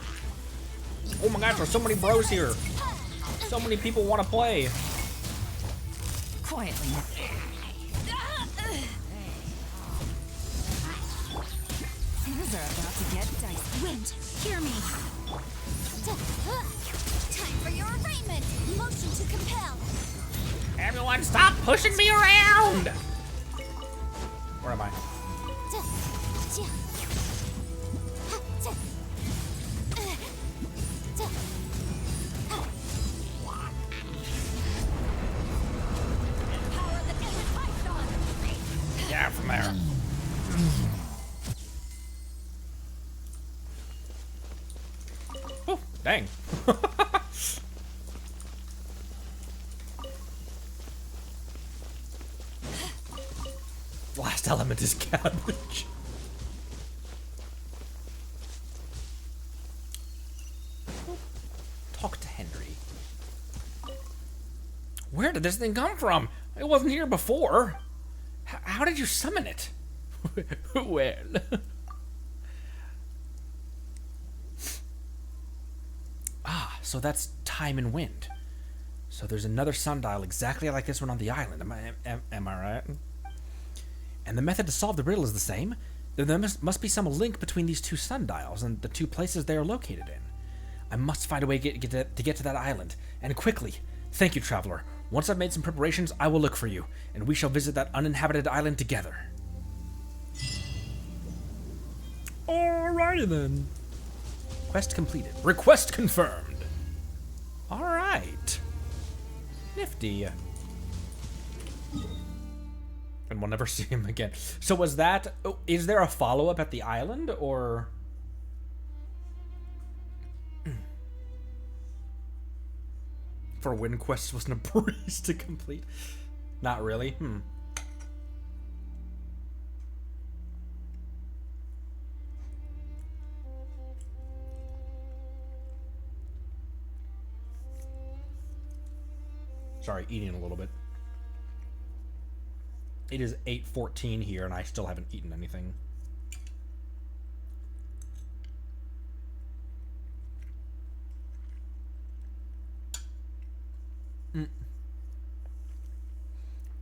Oh my gosh, there's so many bros here. So many people want to play. Quietly. Things are about to get dicey. Wind, hear me. Time for your arraignment. Motion to compel. Everyone stop pushing me around! Where am I? Yeah, from there. Oh, dang. Last element is cabbage. Talk to Henry. Where did this thing come from? It wasn't here before. How did you summon it? Well. Ah, so that's time and wind. So there's another sundial exactly like this one on the island. Am I right? And the method to solve the riddle is the same. There must be some link between these two sundials and the two places they are located in. I must find a way to get to that island, and quickly. Thank you, traveler. Once I've made some preparations, I will look for you, and we shall visit that uninhabited island together. Alrighty then. Quest completed. Request confirmed. All right. Nifty. And we'll never see him again. So was that... Oh, is there a follow-up at the island, or... For Win Quest wasn't a breeze to complete? Not really? Sorry, eating a little bit. It is 8:14 here, and I still haven't eaten anything.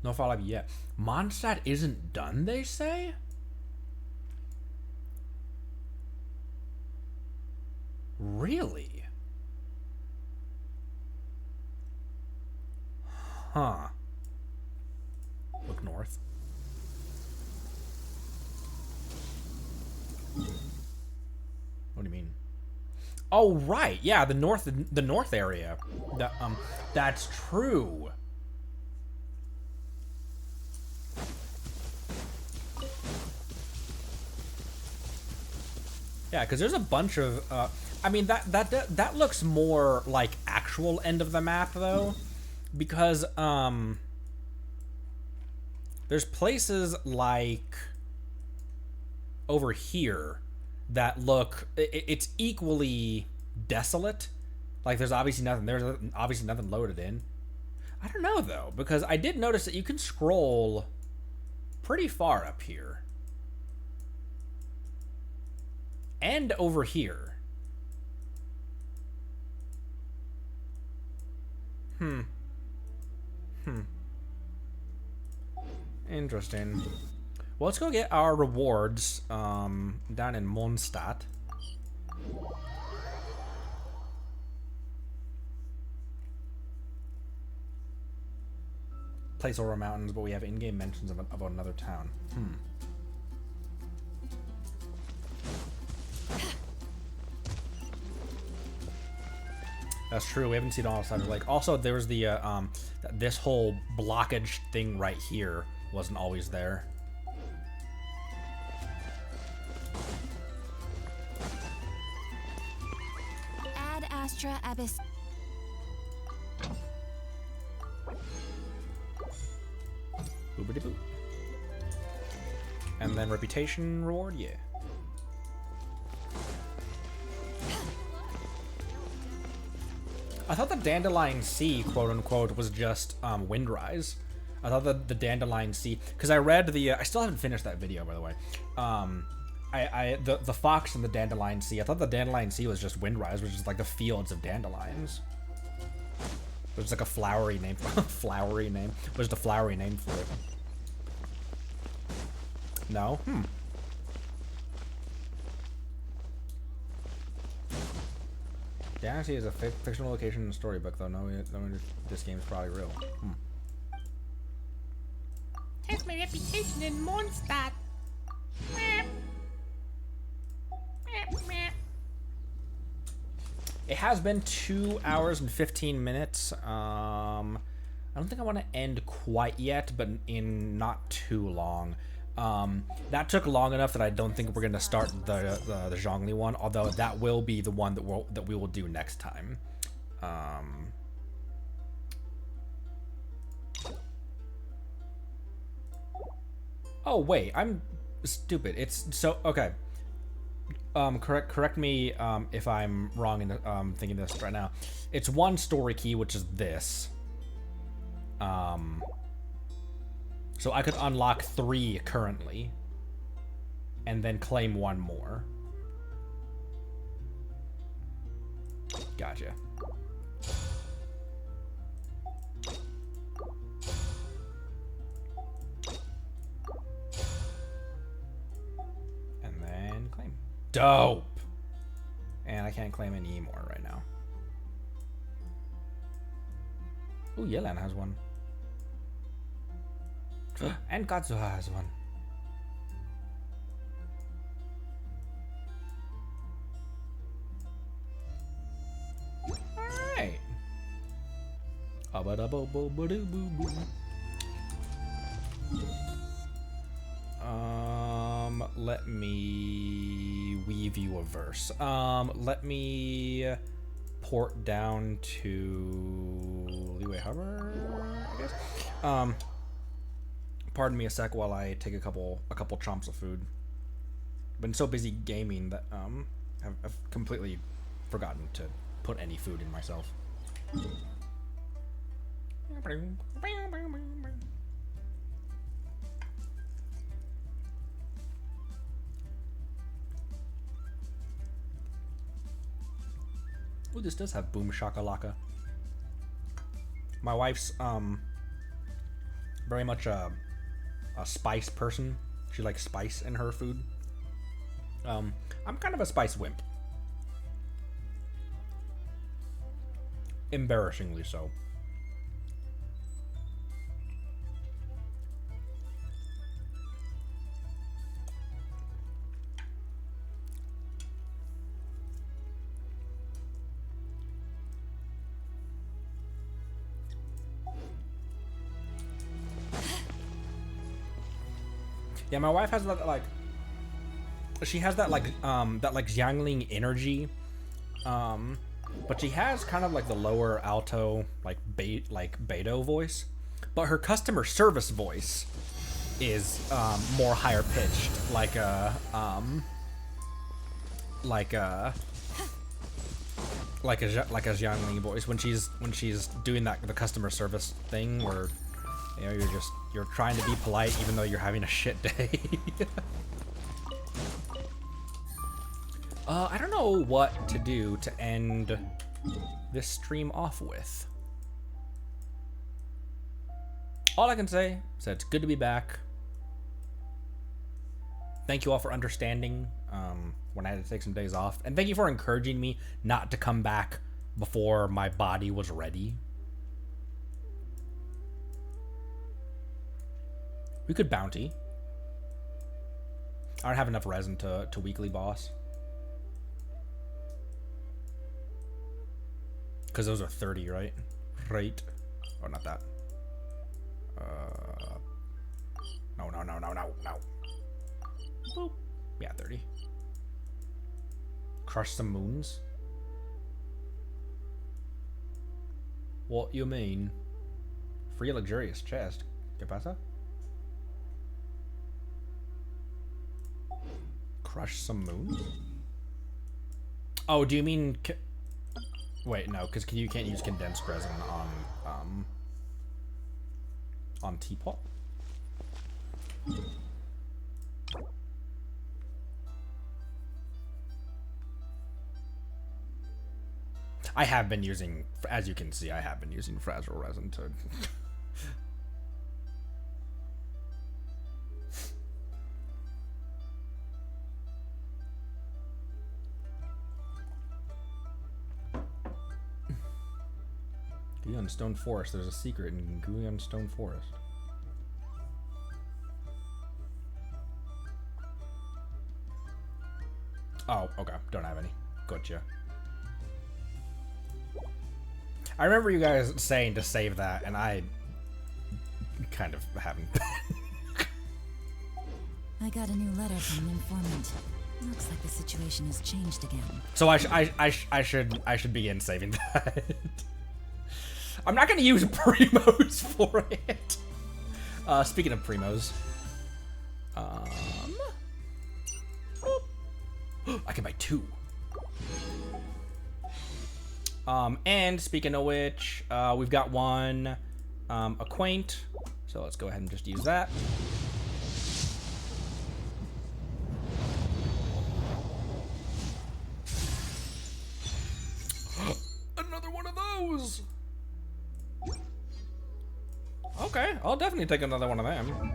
No follow-up yet. Mondstadt isn't done, they say? Really? Huh. Look north. What do you mean? Oh, right. Yeah, the north area. That's true. Yeah, because there's a bunch of. I mean, that looks more like actual end of the map though, because there's places like over here that look. It's equally desolate. Like there's obviously nothing. There's obviously nothing loaded in. I don't know though, because I did notice that you can scroll pretty far up here. And over here. Interesting. Well, let's go get our rewards down in Mondstadt. Place over mountains, but we have in-game mentions of another town. That's true. We haven't seen all sides of the lake. Also, there was the this whole blockage thing right here wasn't always there. Ad Astra Abyss. Boobity boo. And then reputation reward, yeah. I thought the Dandelion Sea, quote unquote, was just Windrise. I thought that the Dandelion Sea, because I read the, I still haven't finished that video, by the way. The Fox and the Dandelion Sea. I thought the Dandelion Sea was just Windrise, which is like the fields of dandelions. Which is like a flowery name. Flowery name. What is the flowery name for it? No? Dynasty is a fictional location in the storybook, though. No, this game is probably real. Test my reputation in Mondstadt. It has been 2 hours and 15 minutes. I don't think I want to end quite yet, but in not too long. That took long enough that I don't think we're gonna start the Zhongli one, although that will be the one that we will do next time. Oh wait, I'm stupid. It's so okay. Correct me if I'm wrong in thinking this right now. It's one story key, which is this. So I could unlock 3 currently, and then claim 1 more. Gotcha. And then claim. Dope! And I can't claim any more right now. Ooh, Ellin has one. And Katsuha has one. Let me weave you a verse. Let me port down to Leeway Harbor, I guess. Pardon me a sec while I take a couple chomps of food. Been so busy gaming that I've completely forgotten to put any food in myself. Ooh, this does have boom shakalaka. My wife's very much a spice person. She likes spice in her food. I'm kind of a spice wimp. Embarrassingly so. Yeah, my wife has that like, she has that like Xiangling energy, but she has kind of like the lower alto like Beto voice, but her customer service voice is more higher pitched, like a Xiangling voice when she's doing the customer service thing where, you know, you're trying to be polite even though you're having a shit day. I don't know what to do to end this stream off with. All I can say is that it's good to be back. Thank you all for understanding when I had to take some days off. And thank you for encouraging me not to come back before my body was ready. We could bounty. I don't have enough resin to weekly boss. Because those are 30, right? Right. Oh, not that. No. Boop. Yeah, 30. Crush some moons? What you mean? Free luxurious chest. ¿Qué pasa? Crush some moons? Oh, do you mean... Wait, no, because you can't use condensed resin on teapot. I have been using, as you can see, I have been using fragile resin to... Guyon Stone Forest. There's a secret in Guyon Stone Forest. Oh, okay. Don't have any. Gotcha. I remember you guys saying to save that, and I kind of haven't. I got a new letter from an informant. Looks like the situation has changed again. So I should begin saving that. I'm not gonna use primos for it. Speaking of primos, I can buy 2. And speaking of which, we've got one acquaint, so let's go ahead and just use that. Another one of those. Okay, I'll definitely take another one of them.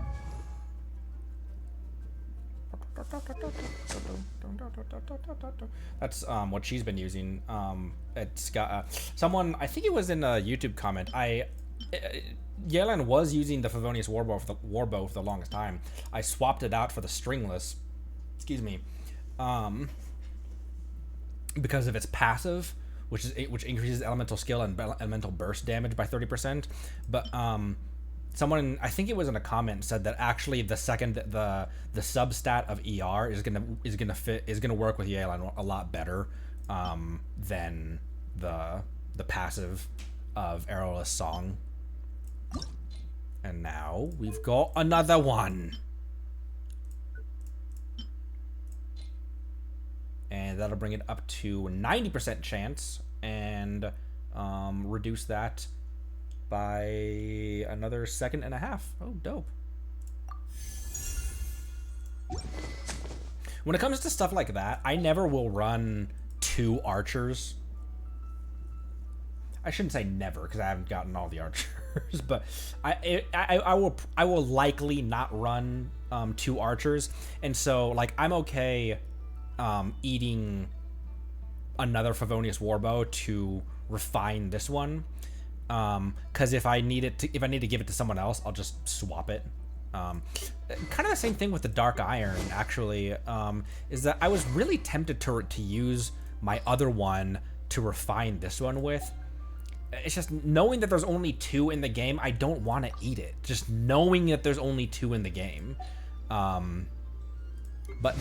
That's what she's been using. It's got someone, I think it was in a YouTube comment. Ellin was using the Favonius Warbow for the longest time. I swapped it out for the stringless. Excuse me. Because of its passive, which increases elemental skill and elemental burst damage by 30%. But someone, I think it was in a comment, said that actually the substat of ER is gonna work with Ellin a lot better than the passive of Arrowless Song. And now we've got another one. And that'll bring it up to 90% chance and reduce that by another 1.5 seconds. Oh, dope. When it comes to stuff like that, I never will run 2 archers. I shouldn't say never, because I haven't gotten all the archers, but I will likely not run 2 archers, and so like I'm okay eating another Favonius Warbow to refine this one, because if I need to give it to someone else, I'll just swap it. Kind of the same thing with the Dark Iron, actually, is that I was really tempted to use my other one to refine this one with. It's just knowing that there's only 2 in the game, I don't want to eat it. Just knowing that there's only 2 in the game. But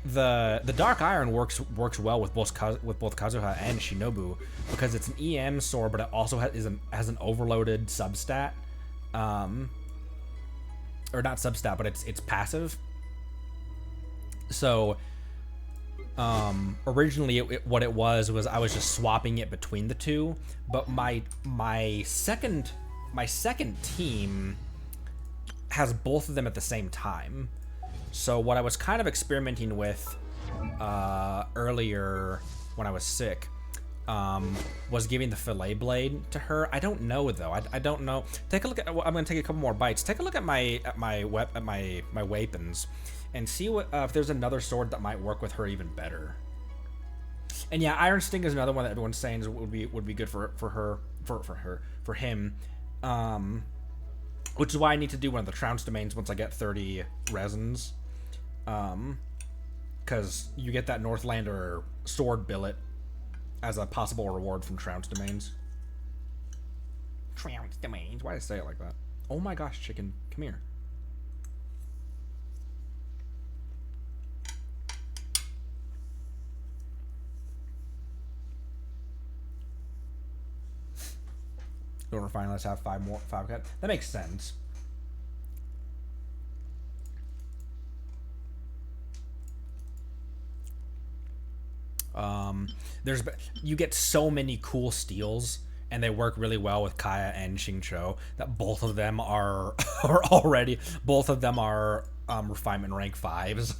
the Dark Iron works well with both Kazuha and Shinobu, because it's an EM sword, but it also has an overloaded substat, or not substat, but it's passive. So originally what it was I was just swapping it between the 2, but my second team has both of them at the same time. So what I was kind of experimenting with earlier when I was sick was giving the fillet blade to her. I don't know though. I don't know. Take a look at. I'm gonna take a couple more bites. Take a look at my weapons, and see what if there's another sword that might work with her even better. And yeah, Iron Sting is another one that everyone's saying would be good for him. Which is why I need to do one of the Trounce domains once I get 30 resins. Because you get that Northlander sword billet as a possible reward from Trounce domains. Trounce domains. Why did I say it like that? Oh my gosh, chicken, come here. Don't refine, let's have 5 cut. That makes sense. You get so many cool steals, and they work really well with Kaya and Xingqiu, that both of them are refinement rank 5s.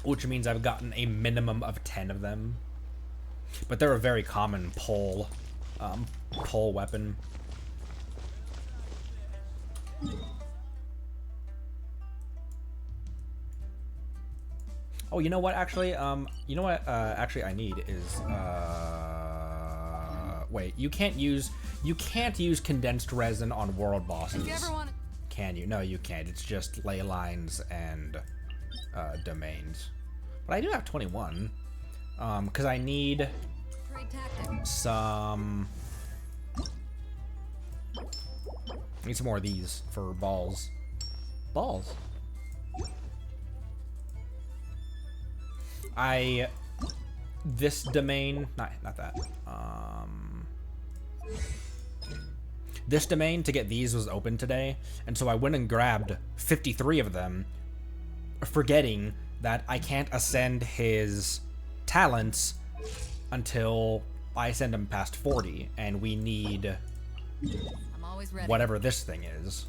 Which means I've gotten a minimum of 10 of them. But they're a very common pull weapon. Oh, you know what? Actually, actually, I need is wait. You can't use condensed resin on world bosses. If you ever want. Can you? No, you can't. It's just ley lines and domains. But I do have 21. Because I need some more of these for balls. This domain, not that. This domain to get these was open today, and so I went and grabbed 53 of them, forgetting that I can't ascend his talents until I send him past 40, and we need I'm always ready. Whatever this thing is.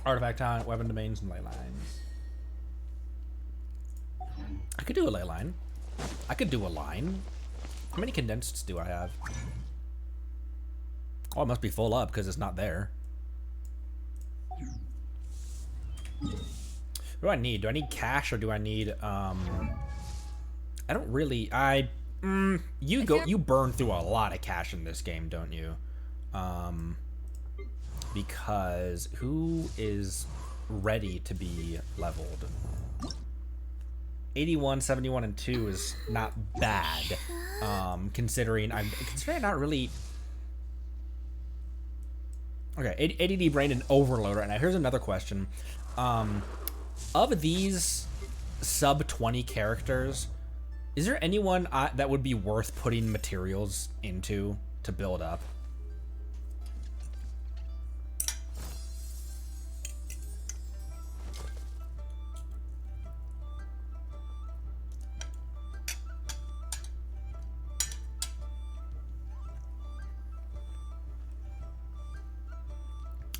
Artifact talent, weapon domains, and ley lines. I could do a ley line. I could do a line. How many condenseds do I have? Oh, it must be full up because it's not there. What do I need? Do I need cash or do I need, I don't really, You burn through a lot of cash in this game, don't you? Because who is ready to be leveled? 81, 71, and 2 is not bad. Considering I'm not really. Okay, ADD brain and overload right now. Here's another question. Of these sub 20 characters, is there anyone that would be worth putting materials into to build up?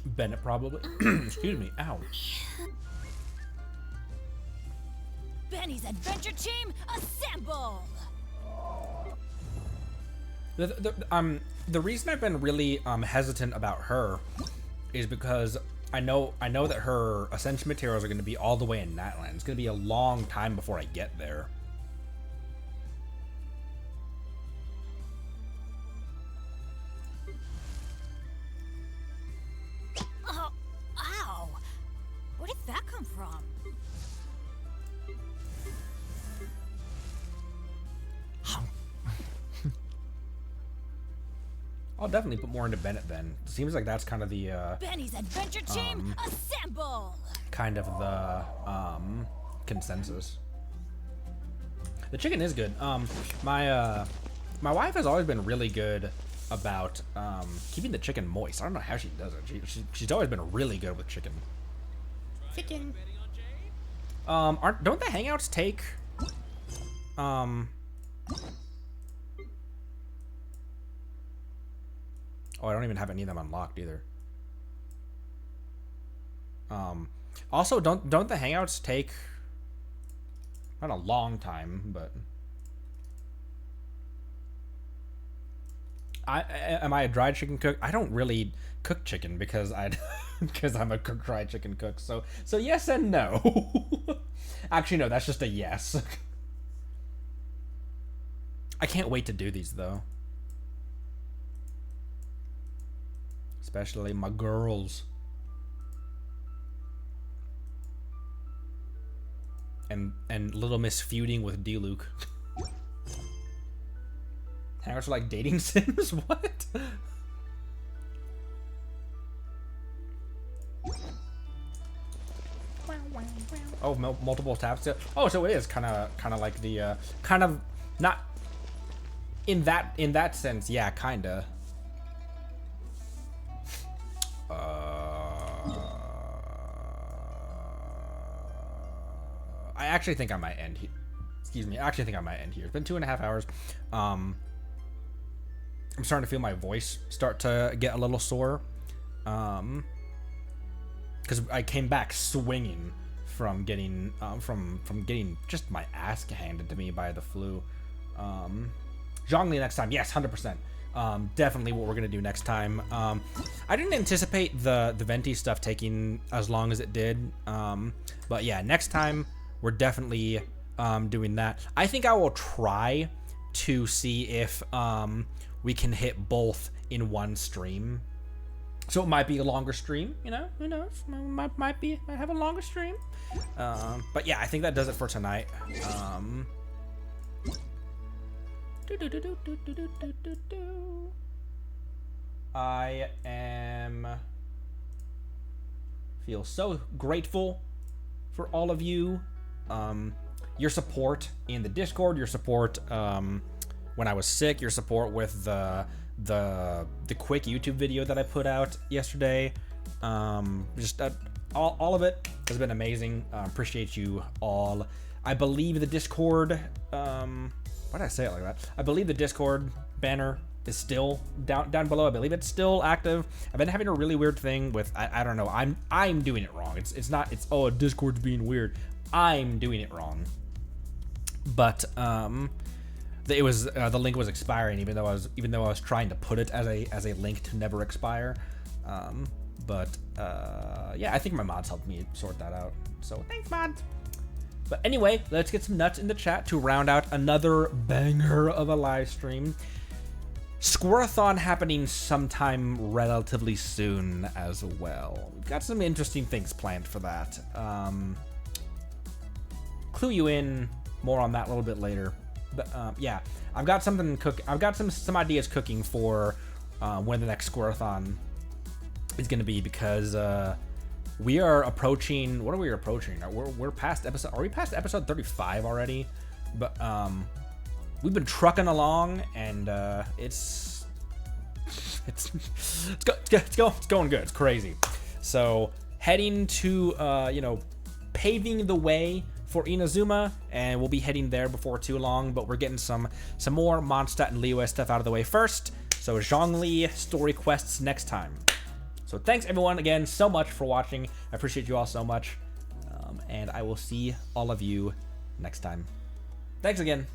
Bennett probably. Excuse me. Ow. Benny's adventure team, assemble! The reason I've been really hesitant about her is because I know that her ascension materials are going to be all the way in Natland. It's going to be a long time before I get there. Oh, ow! Where did that come from? I'll definitely put more into Bennett then. Seems like that's kind of the Benny's adventure team, assemble! kind of the consensus. The chicken is good. My wife has always been really good about keeping the chicken moist. I don't know how she does it. She's always been really good with chicken. Chicken. Don't the hangouts take Oh, I don't even have any of them unlocked either. Also, don't the hangouts take not a long time, but am I a dried chicken cook? I don't really cook chicken because because I'm a dried chicken cook. So yes and no. Actually, no, that's just a yes. I can't wait to do these though. Especially my girls. And Little Miss feuding with D-Luke. Hangouts are like dating sims? What? Oh, multiple taps. Oh, so it is kind of like the kind of not in that sense. Yeah, kinda. I actually think I might end here. Excuse me. I actually think I might end here. It's been 2.5 hours. I'm starting to feel my voice start to get a little sore. Because I came back swinging from getting from getting just my ass handed to me by the flu. Zhongli next time. Yes, 100%. Definitely what we're gonna do next time. I didn't anticipate the Venti stuff taking as long as it did. But yeah, next time we're definitely doing that. I think I will try to see if we can hit both in one stream. So it might be a longer stream, you know, who knows? Might have a longer stream. But yeah, I think that does it for tonight. I feel so grateful for all of you. Your support in the Discord, your support when I was sick, your support with the quick YouTube video that I put out yesterday. Just all of it has been amazing. Appreciate you all. I believe the Discord. Why did I say it like that? I believe the Discord banner is still down below. I believe it's still active. I've been having a really weird thing with I don't know. I'm doing it wrong. It's oh, Discord's being weird. I'm doing it wrong. But it was the link was expiring even though I was trying to put it as a link to never expire. But yeah, I think my mods helped me sort that out. So thanks, mods. But anyway, let's get some nuts in the chat to round out another banger of a live stream. Squirrelathon happening sometime relatively soon as well. We've got some interesting things planned for that. Clue you in more on that a little bit later. But yeah, I've got something I've got some ideas cooking for when the next Squirrelathon is going to be, because we are approaching. What are we approaching? We're past episode. Are we past episode 35 already? But we've been trucking along, and it's going good. It's crazy. So heading to you know, paving the way for Inazuma, and we'll be heading there before too long. But we're getting some more Mondstadt and Liyue stuff out of the way first. So Zhongli story quests next time. So thanks everyone again so much for watching. I appreciate you all so much, and I will see all of you next time. Thanks again.